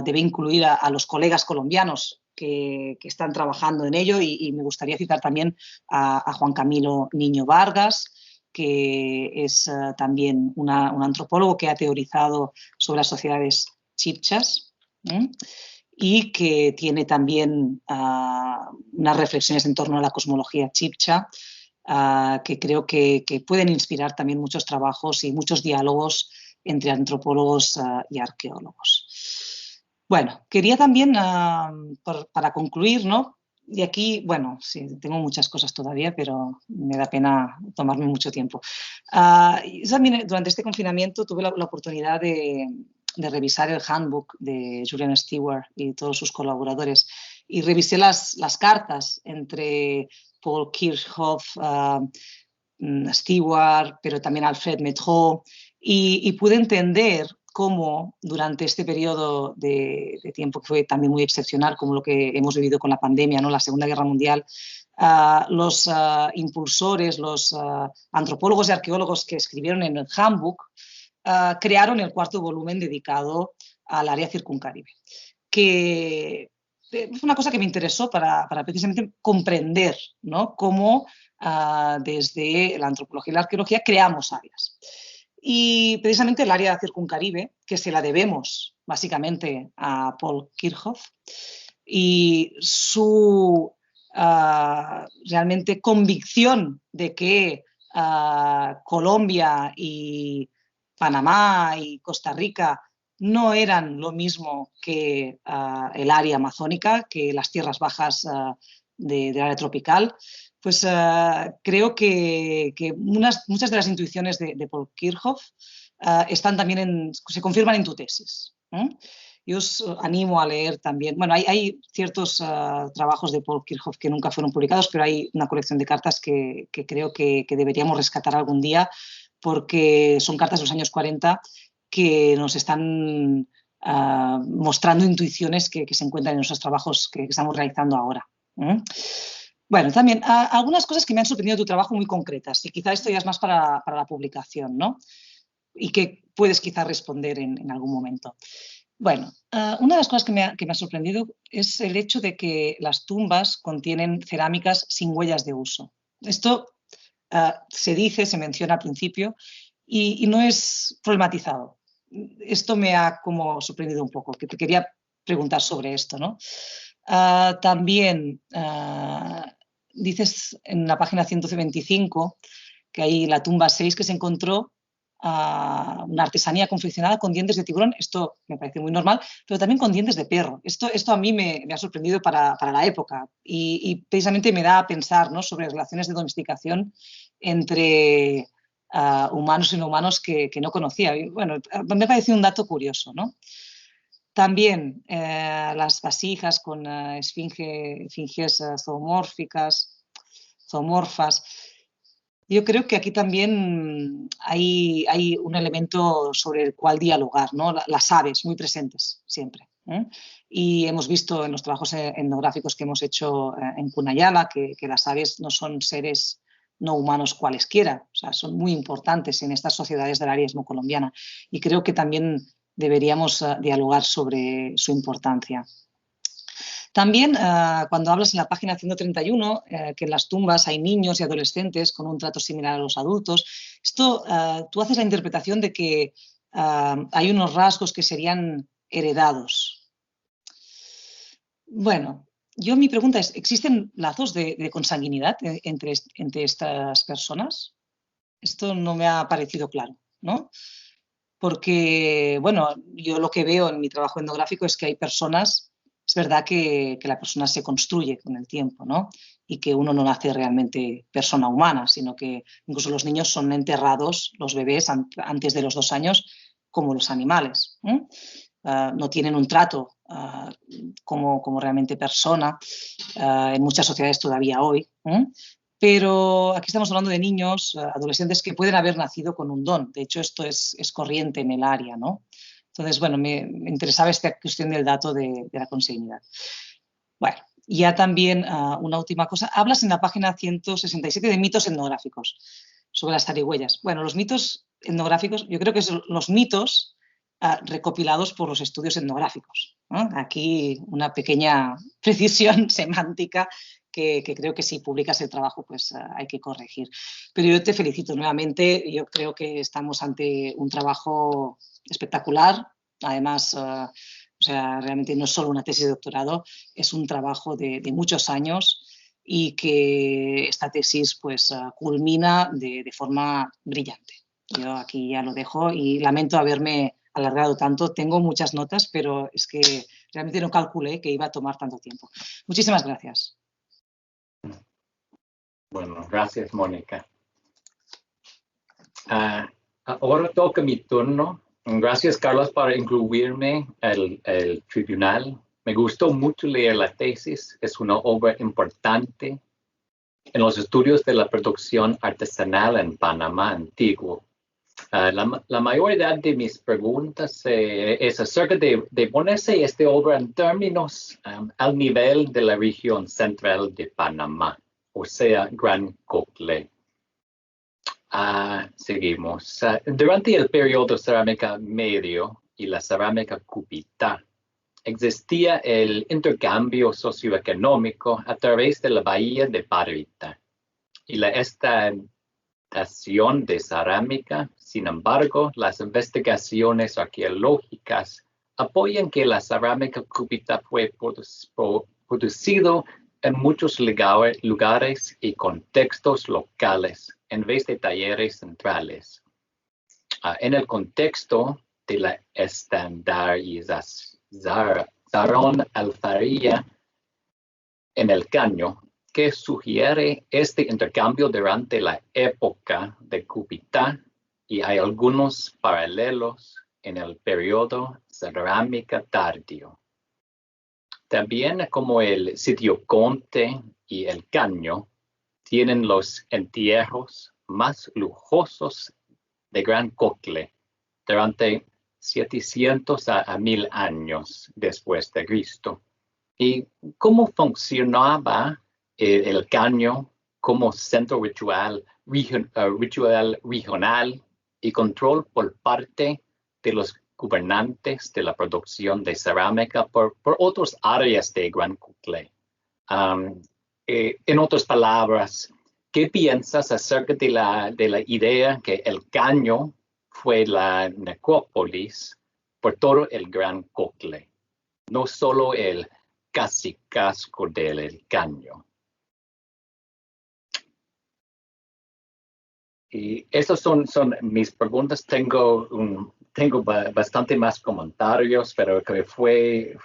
debe incluir a los colegas colombianos que están trabajando en ello y me gustaría citar también a Juan Camilo Niño Vargas, que es también un antropólogo que ha teorizado sobre las sociedades chibchas y que tiene también unas reflexiones en torno a la cosmología chibcha que creo que pueden inspirar también muchos trabajos y muchos diálogos entre antropólogos y arqueólogos. Bueno, quería también, para concluir, ¿no? Y aquí, bueno, sí, tengo muchas cosas todavía, pero me da pena tomarme mucho tiempo. También durante este confinamiento tuve la oportunidad de revisar el handbook de Julian Stewart y todos sus colaboradores y revisé las cartas entre Paul Kirchhoff, Stewart, pero también Alfred Métraux, y pude entender cómo durante este periodo de tiempo que fue también muy excepcional, como lo que hemos vivido con la pandemia, ¿no? La Segunda Guerra Mundial, los impulsores, los antropólogos y arqueólogos que escribieron en el handbook crearon el 4º volumen dedicado al área circuncaribe, que es una cosa que me interesó para precisamente comprender, ¿no? Cómo desde la antropología y la arqueología creamos áreas. Y precisamente el área circuncaribe, que se la debemos básicamente a Paul Kirchhoff, y su realmente convicción de que Colombia y Panamá y Costa Rica no eran lo mismo que el área amazónica, que las tierras bajas del área tropical, pues creo que muchas de las intuiciones de Paul Kirchhoff están también se confirman en tu tesis. Yo os animo a leer también, bueno, hay ciertos trabajos de Paul Kirchhoff que nunca fueron publicados, pero hay una colección de cartas que creo que deberíamos rescatar algún día, porque son cartas de los años 40 que nos están mostrando intuiciones que se encuentran en nuestros trabajos que estamos realizando ahora. Bueno, también algunas cosas que me han sorprendido de tu trabajo muy concretas, y quizá esto ya es más para la publicación, ¿no? Y que puedes quizá responder en algún momento. Bueno, una de las cosas que me ha sorprendido es el hecho de que las tumbas contienen cerámicas sin huellas de uso. Esto se menciona al principio y no es problematizado. Esto me ha como sorprendido un poco, que te quería preguntar sobre esto, ¿no? También dices en la página 125 que hay la tumba 6 que se encontró una artesanía confeccionada con dientes de tiburón. Esto me parece muy normal, pero también con dientes de perro. Esto a mí me ha sorprendido para la época y precisamente me da a pensar, ¿no? Sobre relaciones de domesticación entre humanos y no humanos que no conocía. Y, bueno, me parece un dato curioso, ¿no? También las vasijas con esfinges zoomorfas. Yo creo que aquí también hay un elemento sobre el cual dialogar, ¿no? Las aves muy presentes siempre. Y hemos visto en los trabajos etnográficos que hemos hecho en Cunayala que las aves no son seres no humanos cualesquiera, o sea, son muy importantes en estas sociedades del área colombiana y creo que también deberíamos dialogar sobre su importancia. También cuando hablas en la página 131 que en las tumbas hay niños y adolescentes con un trato similar a los adultos, esto tú haces la interpretación de que hay unos rasgos que serían heredados. Bueno, mi pregunta es, ¿existen lazos de consanguinidad entre estas personas? Esto no me ha parecido claro, ¿no? Porque, bueno, yo lo que veo en mi trabajo etnográfico es que hay personas, es verdad que la persona se construye con el tiempo, ¿no? Y que uno no nace realmente persona humana, sino que incluso los niños son enterrados, los bebés, antes de los 2 años, como los animales. No tienen un trato como realmente persona en muchas sociedades todavía hoy. Pero aquí estamos hablando de niños, adolescentes que pueden haber nacido con un don. De hecho, esto es corriente en el área, ¿no? Entonces, bueno, me interesaba esta cuestión del dato de la consanguinidad. Bueno, ya también una última cosa. Hablas en la página 167 de mitos etnográficos sobre las zarigüeyas. Bueno, los mitos etnográficos, yo creo que son los mitos recopilados por los estudios etnográficos, ¿no? Aquí una pequeña precisión semántica que creo que si publicas el trabajo pues hay que corregir. Pero yo te felicito nuevamente, yo creo que estamos ante un trabajo espectacular, además, o sea, realmente no es solo una tesis de doctorado, es un trabajo de muchos años y que esta tesis pues culmina de forma brillante. Yo aquí ya lo dejo y lamento haberme alargado tanto. Tengo muchas notas, pero es que realmente no calculé que iba a tomar tanto tiempo. Muchísimas gracias. Bueno, gracias, Mónica. Ahora toca mi turno. Gracias, Carlos, por incluirme el tribunal. Me gustó mucho leer la tesis. Es una obra importante en los estudios de la producción artesanal en Panamá antiguo. La mayoría de mis preguntas es acerca de ponerse esta obra en términos al nivel de la región central de Panamá, o sea, Gran Cocle. Seguimos. Durante el periodo cerámica medio y la cerámica cúpita, existía el intercambio socioeconómico a través de la bahía de Parvita y la estación de cerámica. Sin embargo, las investigaciones arqueológicas apoyan que la cerámica cúpita fue producido en muchos lugares y contextos locales, en vez de talleres centrales. En el contexto de la estandarización alfarería en el caño, que sugiere este intercambio durante la época de Cúpita, y hay algunos paralelos en el periodo cerámica tardío. También como el sitio Conte y el Caño tienen los entierros más lujosos de Gran Cocle durante 700 a 1000 años después de Cristo. ¿Y cómo funcionaba el Caño como centro ritual regional y control por parte de los gobernantes de la producción de cerámica por otras áreas de Gran Cocle? En otras palabras, ¿qué piensas acerca de la idea que el Caño fue la necrópolis por todo el Gran Cocle, no solo el cacicazgo del Caño? Y esas son mis preguntas. Tengo bastante más comentarios, pero que fue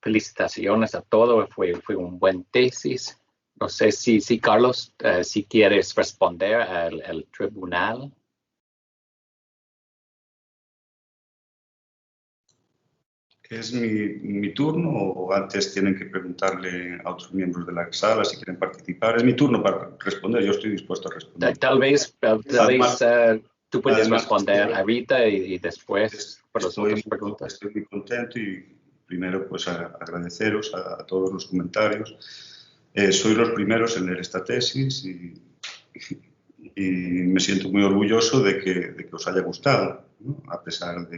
felicitaciones a todos. Fue un buen tesis. No sé si Carlos, si quieres responder al tribunal. ¿Es mi turno o antes tienen que preguntarle a otros miembros de la sala si quieren participar? Es mi turno para responder, yo estoy dispuesto a responder. Tal vez tú puedes responder ahorita y después por las otras preguntas. Estoy muy contento y primero pues agradeceros a todos los comentarios. Sois los primeros en leer esta tesis y me siento muy orgulloso de que os haya gustado, ¿no? A pesar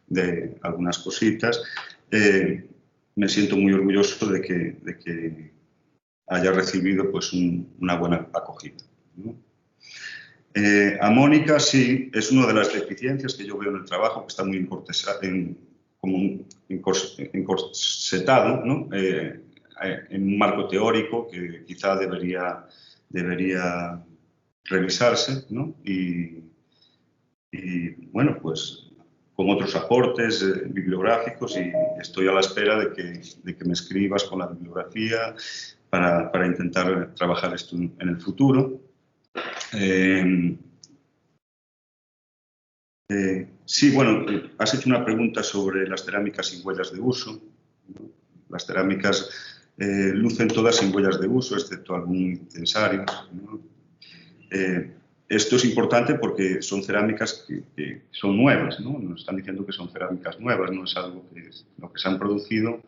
de algunas cositas. Me siento muy orgulloso de que haya recibido pues una buena acogida, ¿no? A Mónica sí, es una de las deficiencias que yo veo en el trabajo, que está muy encorsetado, ¿no? En un marco teórico que quizá debería revisarse, ¿no? Y bueno, pues con otros aportes bibliográficos, y estoy a la espera de que me escribas con la bibliografía para intentar trabajar esto en el futuro. Sí, bueno, has hecho una pregunta sobre las cerámicas sin huellas de uso, ¿no? Las cerámicas lucen todas sin huellas de uso, excepto algún incensario, ¿no? Esto es importante porque son cerámicas que son nuevas, ¿no? Nos están diciendo que son cerámicas nuevas, no es algo que se han producido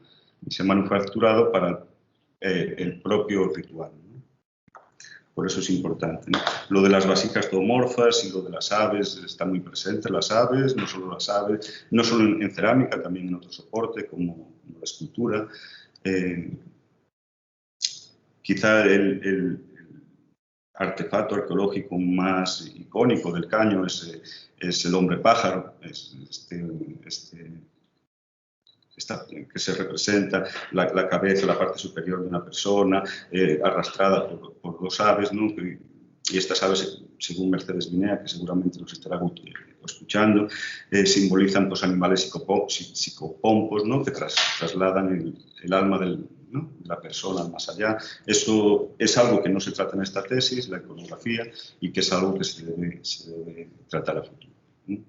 y se ha manufacturado para el propio ritual, ¿no? Por eso es importante, ¿no? Lo de las vasijas zoomorfas y lo de las aves está muy presente. Las aves, no solo las aves, no solo en cerámica, también en otro soporte como la escultura. Quizá el artefacto arqueológico más icónico del Caño es el hombre pájaro, que se representa la cabeza, la parte superior de una persona, arrastrada por dos aves, ¿no? Y estas aves, según Mercedes Vinea, que seguramente nos estará escuchando, simbolizan pues, animales psicopompos, ¿no? Que trasladan el alma de la persona más allá. Eso es algo que no se trata en esta tesis, la iconografía, y que es algo que se debe tratar a futuro, ¿no?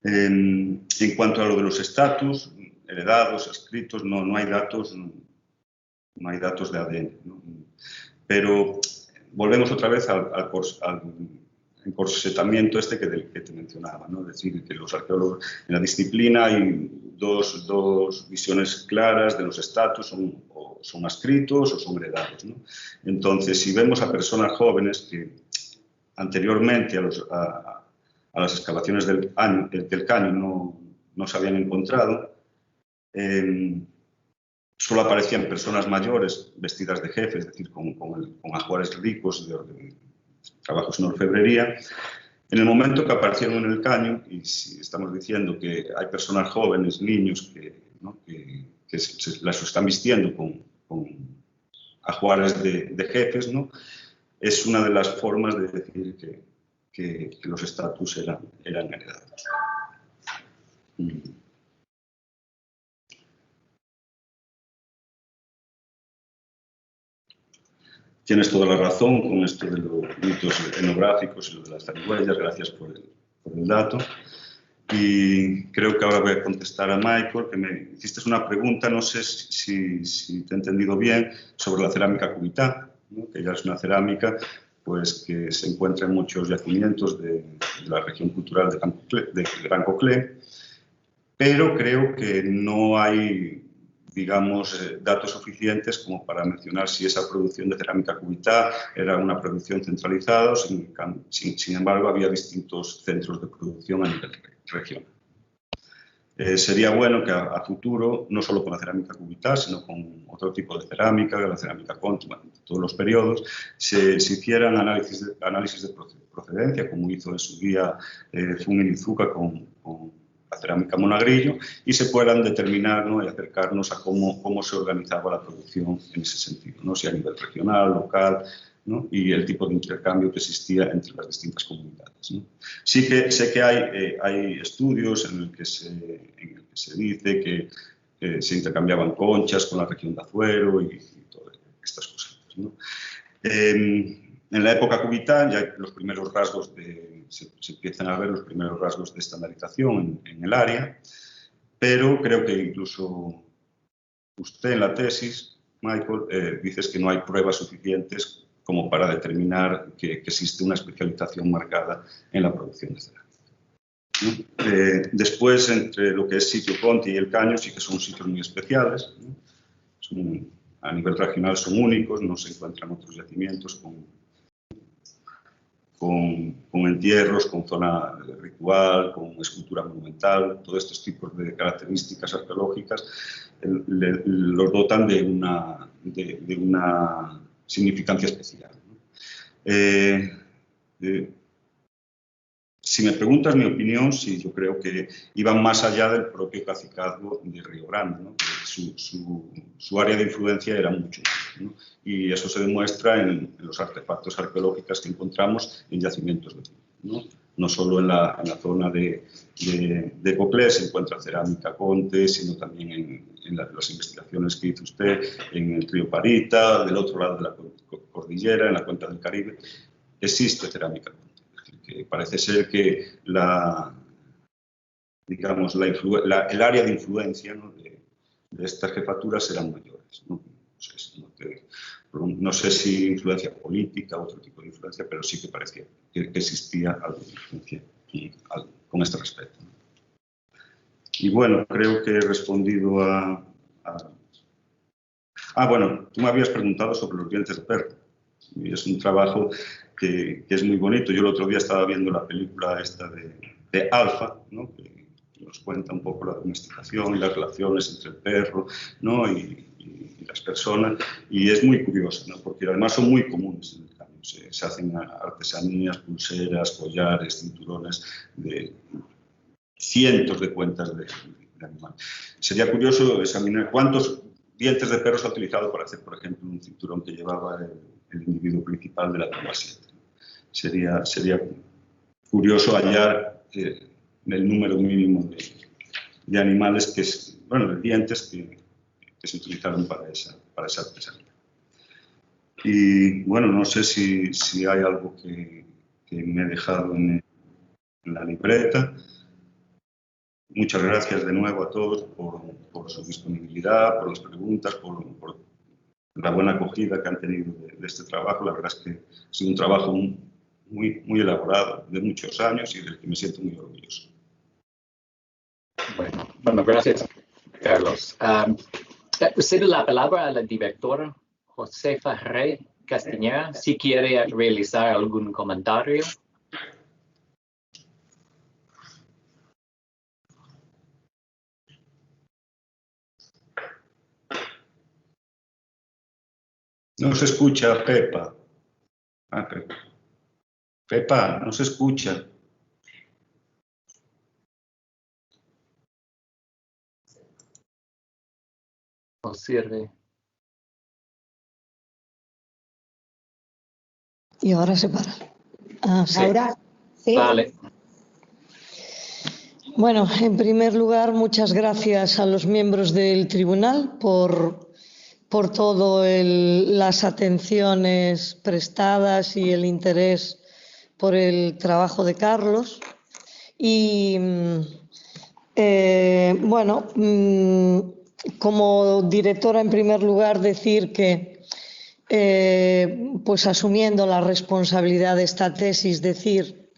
En cuanto a lo de los estatus, heredados, escritos, no hay datos de ADN, ¿no? Pero volvemos otra vez al encorsetamiento que te mencionaba, ¿no? Es decir, que los arqueólogos en la disciplina hay dos visiones claras de los estatus, son escritos o son heredados, ¿no? Entonces, si vemos a personas jóvenes que anteriormente a las excavaciones del Caño no se habían encontrado, solo aparecían personas mayores vestidas de jefe, es decir, con ajuares ricos de trabajos en orfebrería. En el momento que aparecieron en el Caño, y si estamos diciendo que hay personas jóvenes, niños, que las están vistiendo con ajuares de jefes, ¿no? Es una de las formas de decir que los estatus eran heredados. Tienes toda la razón con esto de los mitos etnográficos y lo de las zarigüeyas. Gracias por el dato. Y creo que ahora voy a contestar a Michael, que me hiciste una pregunta, no sé si te he entendido bien, sobre la cerámica cubitá, ¿no? Que ya es una cerámica pues, que se encuentra en muchos yacimientos de la región cultural de Gran Coclé, pero creo que no hay, digamos, datos suficientes como para mencionar si esa producción de cerámica cubitá era una producción centralizada, sin embargo había distintos centros de producción a nivel regional. Sería bueno que a futuro, no solo con la cerámica cubitá, sino con otro tipo de cerámica, la cerámica Conti, todos los periodos, se hicieran análisis de procedencia, como hizo en su día Fumi Nizuka con la cerámica Monagrillo, y se puedan determinar, ¿no? Y acercarnos a cómo se organizaba la producción en ese sentido, ¿no? Si a nivel regional, local, ¿no? Y el tipo de intercambio que existía entre las distintas comunidades, ¿no? Sí que sé que hay estudios en el que se dice que se intercambiaban conchas con la región de Azuero y todas estas cosas, ¿no? En la época cubitá ya los primeros rasgos se empiezan a ver los primeros rasgos de estandarización en el área, pero creo que incluso usted en la tesis, Michael, dices que no hay pruebas suficientes como para determinar que existe una especialización marcada en la producción de cerámica. Después, entre lo que es sitio Conti y el Caño, sí que son sitios muy especiales, ¿no? A nivel regional son únicos, no se encuentran otros yacimientos con entierros, con zona ritual, con escultura monumental. Todos estos tipos de características arqueológicas los dotan de una significancia especial, ¿no? Si me preguntas mi opinión, sí, yo creo que iban más allá del propio cacicazgo de Río Grande, ¿no? Su área de influencia era mucho más, ¿no? Y eso se demuestra en los artefactos arqueológicos que encontramos en yacimientos de Río, no solo en la zona de Coclé se encuentra cerámica Conte, sino también en las investigaciones que hizo usted en el río Parita, del otro lado de la cordillera, en la cuenca del Caribe, existe cerámica Conte. Parece ser que el área de influencia, ¿no? de estas jefaturas eran mayores, ¿no? No sé si influencia política o otro tipo de influencia, pero sí que parecía que existía alguna influencia con este respecto, ¿no? Y bueno, creo que he respondido bueno, tú me habías preguntado sobre los dientes de perro. Y es un trabajo que es muy bonito. Yo el otro día estaba viendo la película esta de Alfa, ¿no? Que nos cuenta un poco la domesticación y las relaciones entre el perro, ¿no? y las personas, y es muy curioso, ¿no? Porque además son muy comunes en el caño. Se hacen artesanías, pulseras, collares, cinturones, de cientos de cuentas de animales. Sería curioso examinar cuántos dientes de perro se ha utilizado para hacer, por ejemplo, un cinturón que llevaba el individuo principal de la tumba 7. Sería curioso hallar el número mínimo de animales de dientes que se utilizaron para esa artesanía. Y bueno, no sé si hay algo que me he dejado en la libreta. Muchas gracias de nuevo a todos por su disponibilidad, por las preguntas, por la buena acogida que han tenido de este trabajo. La verdad es que ha sido un trabajo muy, muy elaborado, de muchos años y del que me siento muy orgulloso. Bueno, gracias, Carlos. Cedo la palabra a la directora Josefa Rey Castañeda, si quiere realizar algún comentario. No se escucha, Pepa. Pepa, no se escucha. ¿O sirve? Y ahora se para. Sí. Ahora, sí. Vale. Bueno, en primer lugar, muchas gracias a los miembros del tribunal por todas las atenciones prestadas y el interés por el trabajo de Carlos. Y como directora, en primer lugar, decir que pues asumiendo la responsabilidad de esta tesis, decir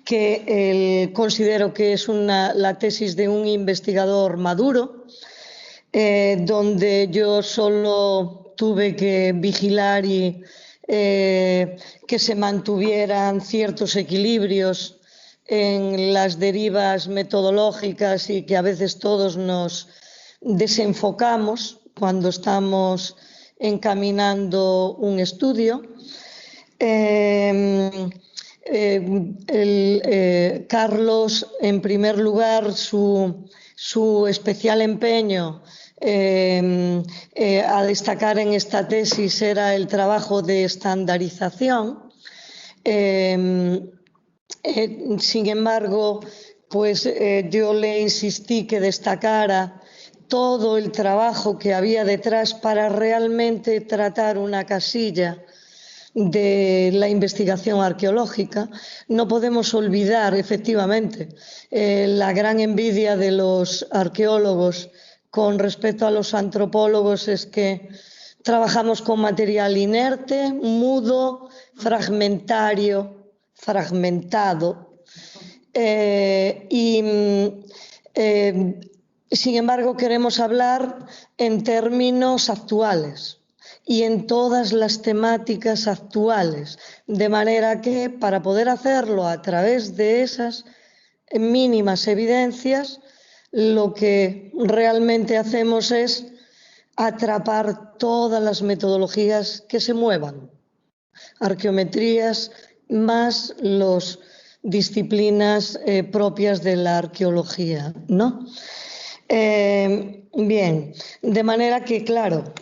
que considero que es la tesis de un investigador maduro, donde yo solo tuve que vigilar y que se mantuvieran ciertos equilibrios en las derivas metodológicas y que a veces todos nos desenfocamos cuando estamos encaminando un estudio. Carlos, en primer lugar, su especial empeño a destacar en esta tesis era el trabajo de estandarización. Sin embargo, pues yo le insistí que destacara todo el trabajo que había detrás para realmente tratar una casilla de la investigación arqueológica. No podemos olvidar, efectivamente, la gran envidia de los arqueólogos con respecto a los antropólogos es que trabajamos con material inerte, mudo, fragmentado. Sin embargo, queremos hablar en términos actuales y en todas las temáticas actuales, de manera que para poder hacerlo a través de esas mínimas evidencias, lo que realmente hacemos es atrapar todas las metodologías que se muevan, arqueometrías más las disciplinas propias de la arqueología, ¿no? Bien, de manera que, claro,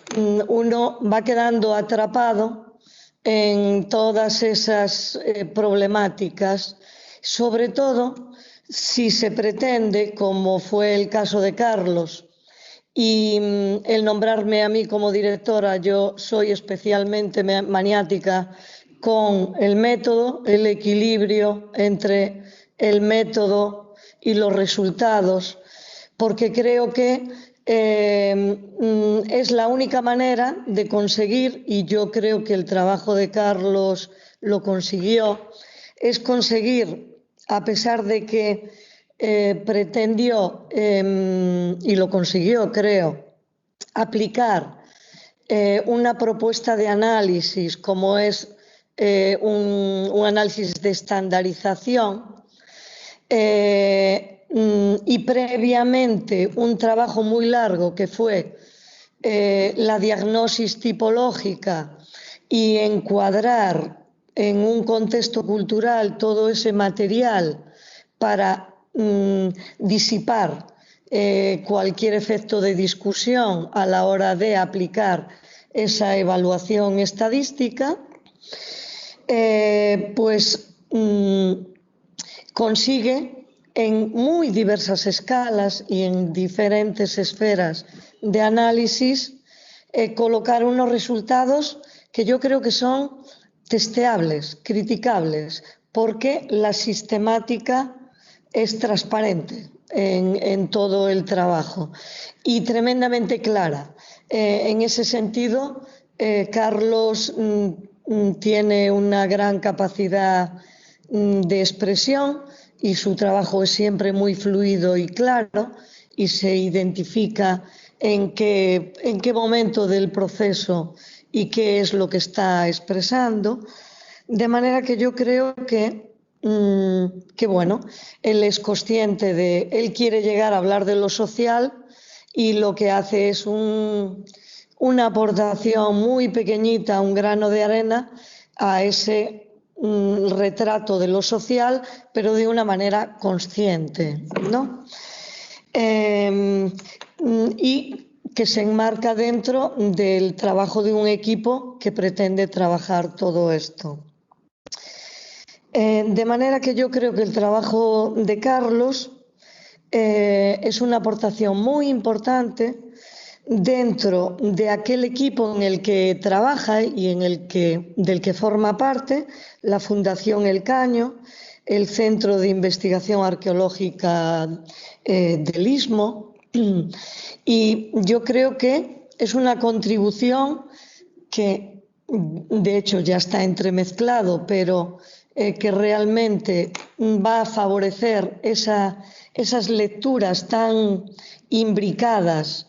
uno va quedando atrapado en todas esas problemáticas, sobre todo si se pretende, como fue el caso de Carlos, y el nombrarme a mí como directora, yo soy especialmente maniática con el método, el equilibrio entre el método y los resultados, porque creo que es la única manera de conseguir, y yo creo que el trabajo de Carlos lo consiguió, es conseguir, a pesar de que pretendió, y lo consiguió, creo, aplicar una propuesta de análisis como es un análisis de estandarización y previamente un trabajo muy largo que fue la diagnosis tipológica y encuadrar en un contexto cultural todo ese material para disipar cualquier efecto de discusión a la hora de aplicar esa evaluación estadística, pues consigue en muy diversas escalas y en diferentes esferas de análisis colocar unos resultados que yo creo que son testeables, criticables, porque la sistemática es transparente en todo el trabajo y tremendamente clara. En ese sentido, Carlos tiene una gran capacidad de expresión y su trabajo es siempre muy fluido y claro y se identifica en qué momento del proceso y qué es lo que está expresando, de manera que yo creo que bueno, él es consciente él quiere llegar a hablar de lo social y lo que hace es una aportación muy pequeñita, un grano de arena a ese retrato de lo social, pero de una manera consciente, ¿no? Y que se enmarca dentro del trabajo de un equipo que pretende trabajar todo esto. De manera que yo creo que el trabajo de Carlos es una aportación muy importante dentro de aquel equipo en el que trabaja y del que forma parte, la Fundación El Caño, el Centro de Investigación Arqueológica del Istmo, y yo creo que es una contribución que de hecho ya está entremezclado, pero que realmente va a favorecer esas lecturas tan imbricadas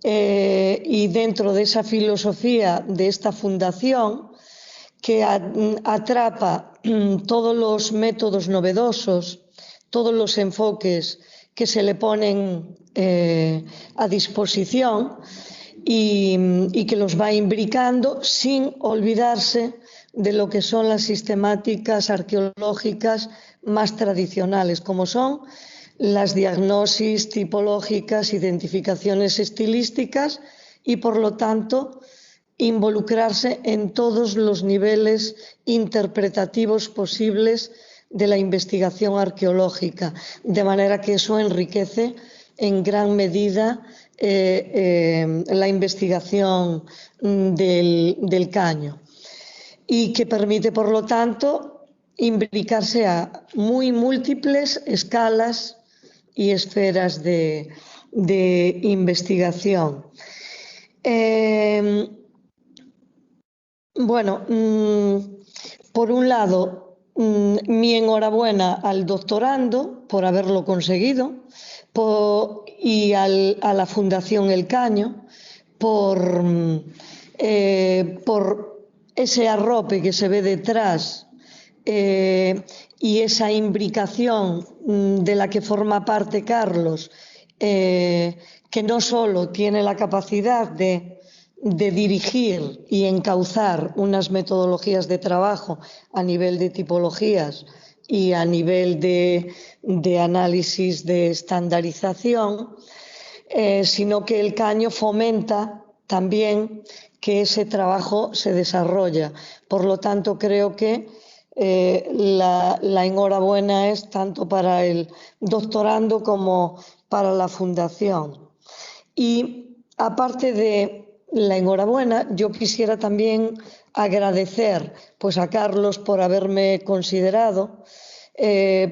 y dentro de esa filosofía de esta fundación que atrapa todos los métodos novedosos, todos los enfoques que se le ponen a disposición y que los va imbricando sin olvidarse de lo que son las sistemáticas arqueológicas más tradicionales, como son las diagnosis tipológicas, identificaciones estilísticas y, por lo tanto, involucrarse en todos los niveles interpretativos posibles de la investigación arqueológica, de manera que eso enriquece en gran medida la investigación del caño y que permite, por lo tanto, imbricarse a muy múltiples escalas y esferas de investigación. Bueno, por un lado, mi enhorabuena al doctorando por haberlo conseguido y a la Fundación El Caño por ese arrope que se ve detrás y esa imbricación de la que forma parte Carlos, que no solo tiene la capacidad de dirigir y encauzar unas metodologías de trabajo a nivel de tipologías y a nivel de análisis de estandarización, sino que El Caño fomenta también que ese trabajo se desarrolla. Por lo tanto, creo que la enhorabuena es tanto para el doctorando como para la fundación. Y aparte de la enhorabuena, yo quisiera también agradecer pues, a Carlos por haberme considerado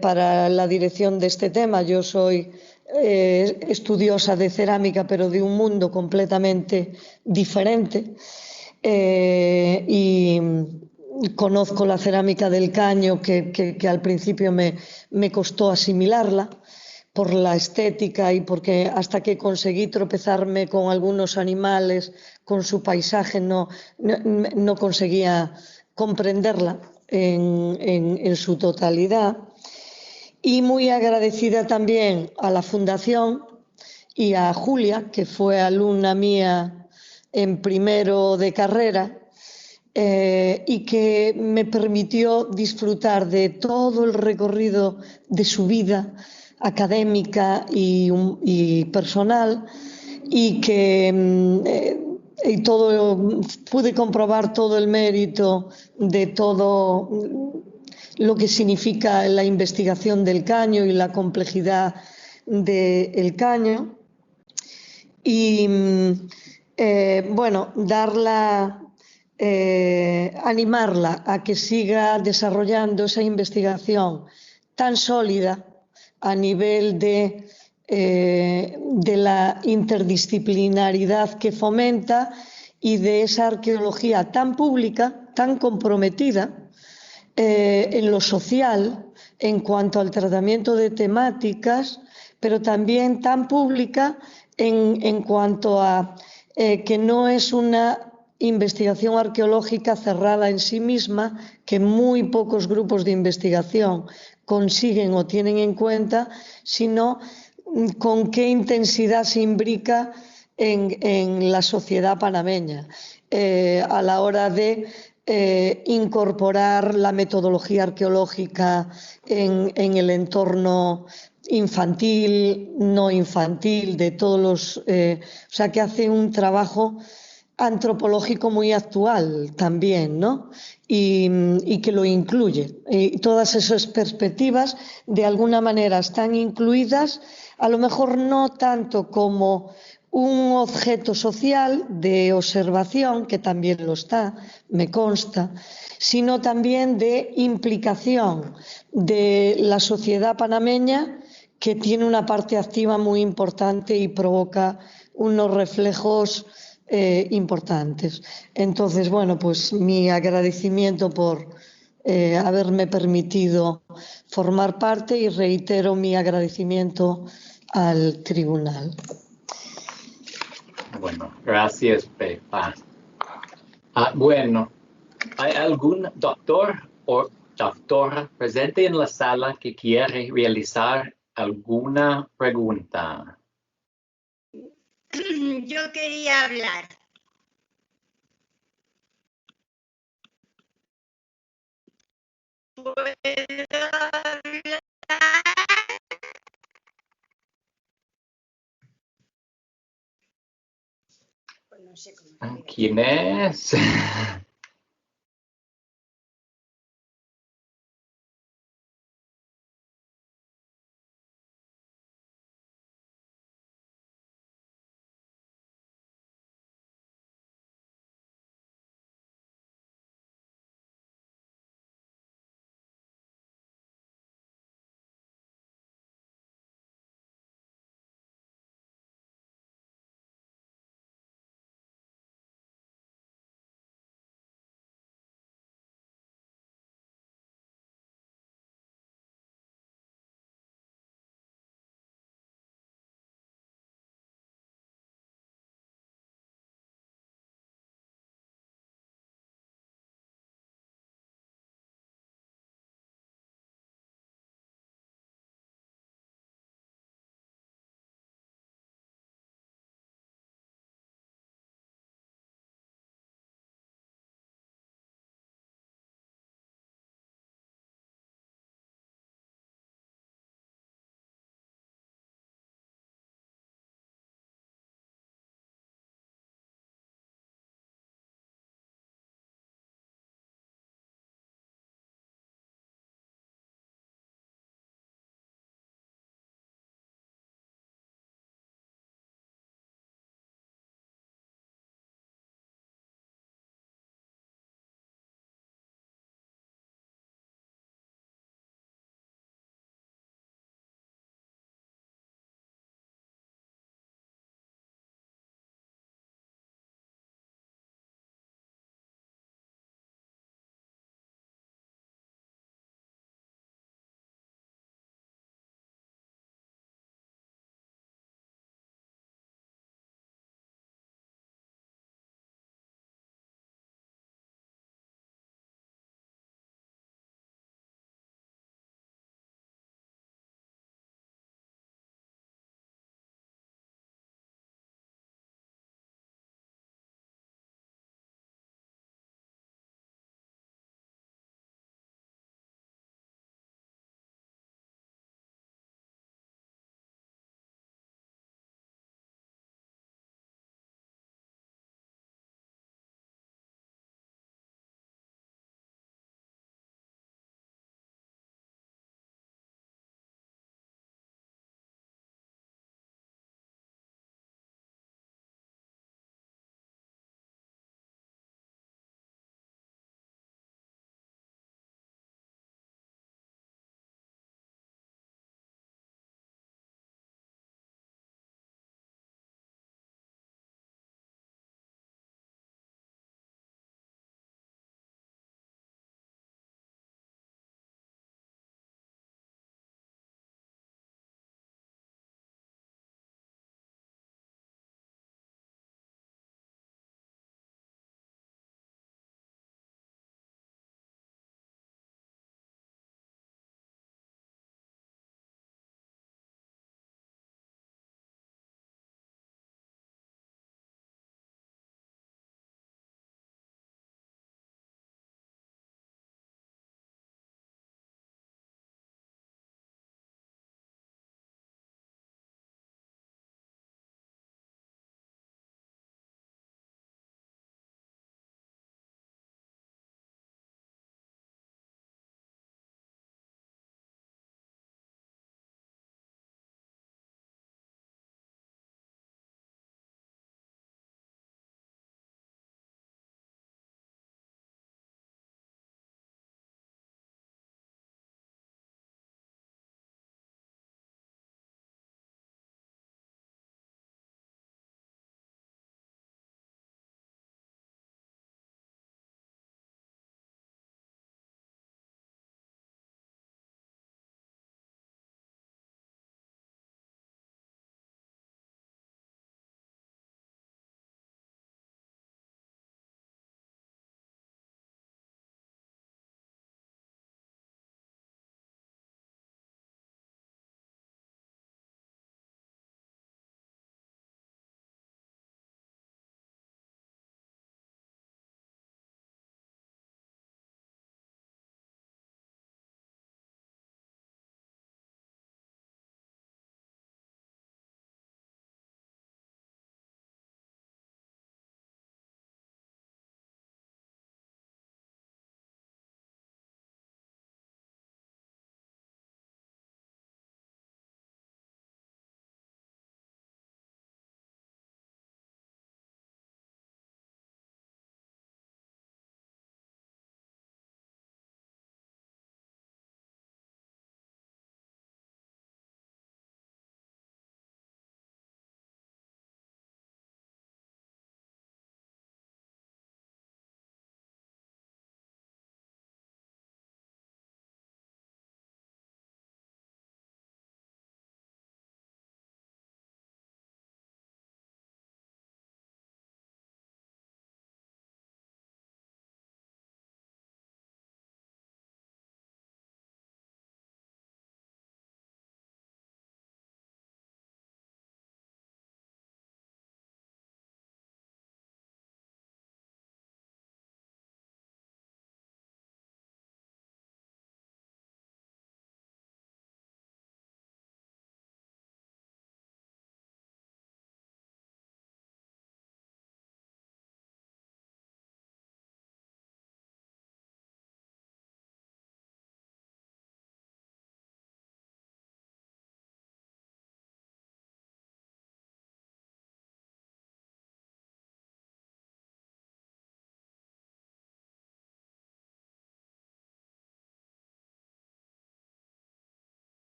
para la dirección de este tema. Yo soy estudiosa de cerámica, pero de un mundo completamente diferente y conozco la cerámica del Caño que al principio me costó asimilarla, por la estética y porque hasta que conseguí tropezarme con algunos animales, con su paisaje, no conseguía comprenderla en su totalidad. Y muy agradecida también a la Fundación y a Julia, que fue alumna mía en primero de carrera, y que me permitió disfrutar de todo el recorrido de su vida académica y personal, y que pude comprobar todo el mérito de todo lo que significa la investigación del caño y la complejidad del caño. Y bueno, animarla a que siga desarrollando esa investigación tan sólida a nivel de la interdisciplinaridad que fomenta y de esa arqueología tan pública, tan comprometida en lo social en cuanto al tratamiento de temáticas, pero también tan pública en cuanto a que no es una investigación arqueológica cerrada en sí misma, que muy pocos grupos de investigación consiguen o tienen en cuenta, sino con qué intensidad se imbrica en la sociedad panameña a la hora de incorporar la metodología arqueológica en el entorno infantil, no infantil, de todos los... o sea, que hace un trabajo antropológico muy actual también, ¿no? Y que lo incluye. Y todas esas perspectivas de alguna manera están incluidas, a lo mejor no tanto como un objeto social de observación, que también lo está, me consta, sino también de implicación de la sociedad panameña, que tiene una parte activa muy importante y provoca unos reflejos importantes. Entonces, bueno, pues mi agradecimiento por haberme permitido formar parte y reitero mi agradecimiento al tribunal. Bueno, gracias, Pepa. Bueno, ¿hay algún doctor o doctora presente en la sala que quiere realizar alguna pregunta? Yo quería hablar. ¿Puedo hablar? Pues no sé cómo. ¿Quién es?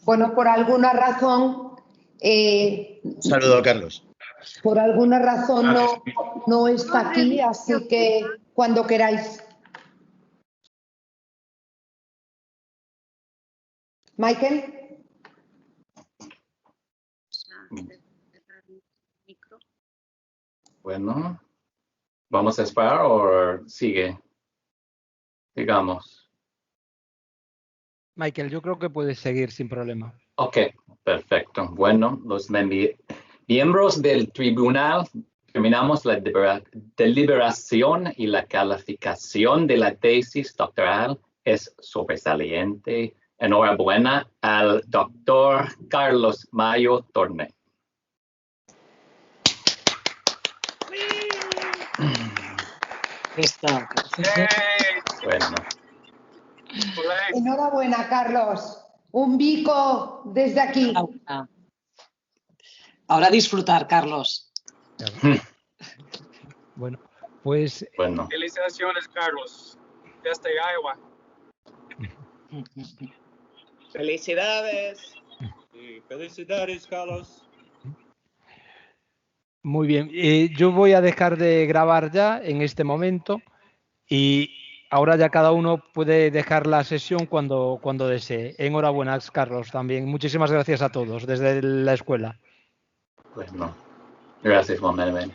Bueno, por alguna razón, Un saludo, Carlos. por alguna razón no está aquí, así que cuando queráis. Michael. Bueno, ¿vamos a esperar o sigue? Digamos. Michael, yo creo que puedes seguir sin problema. Ok, perfecto. Bueno, los miembros del tribunal terminamos la deliberación y la calificación de la tesis doctoral es sobresaliente. Enhorabuena al doctor Carlos Mayo Torné. Está. Bueno. Enhorabuena, Carlos. Un bico desde aquí. Ahora disfrutar, Carlos. Bueno, pues... Bueno. Felicitaciones, Carlos, desde Iowa. Felicidades. Sí, felicidades, Carlos. Muy bien, yo voy a dejar de grabar ya en este momento y ahora ya cada uno puede dejar la sesión cuando desee. Enhorabuena, Carlos, también. Muchísimas gracias a todos desde la escuela. Bueno, gracias, Juan Manuel.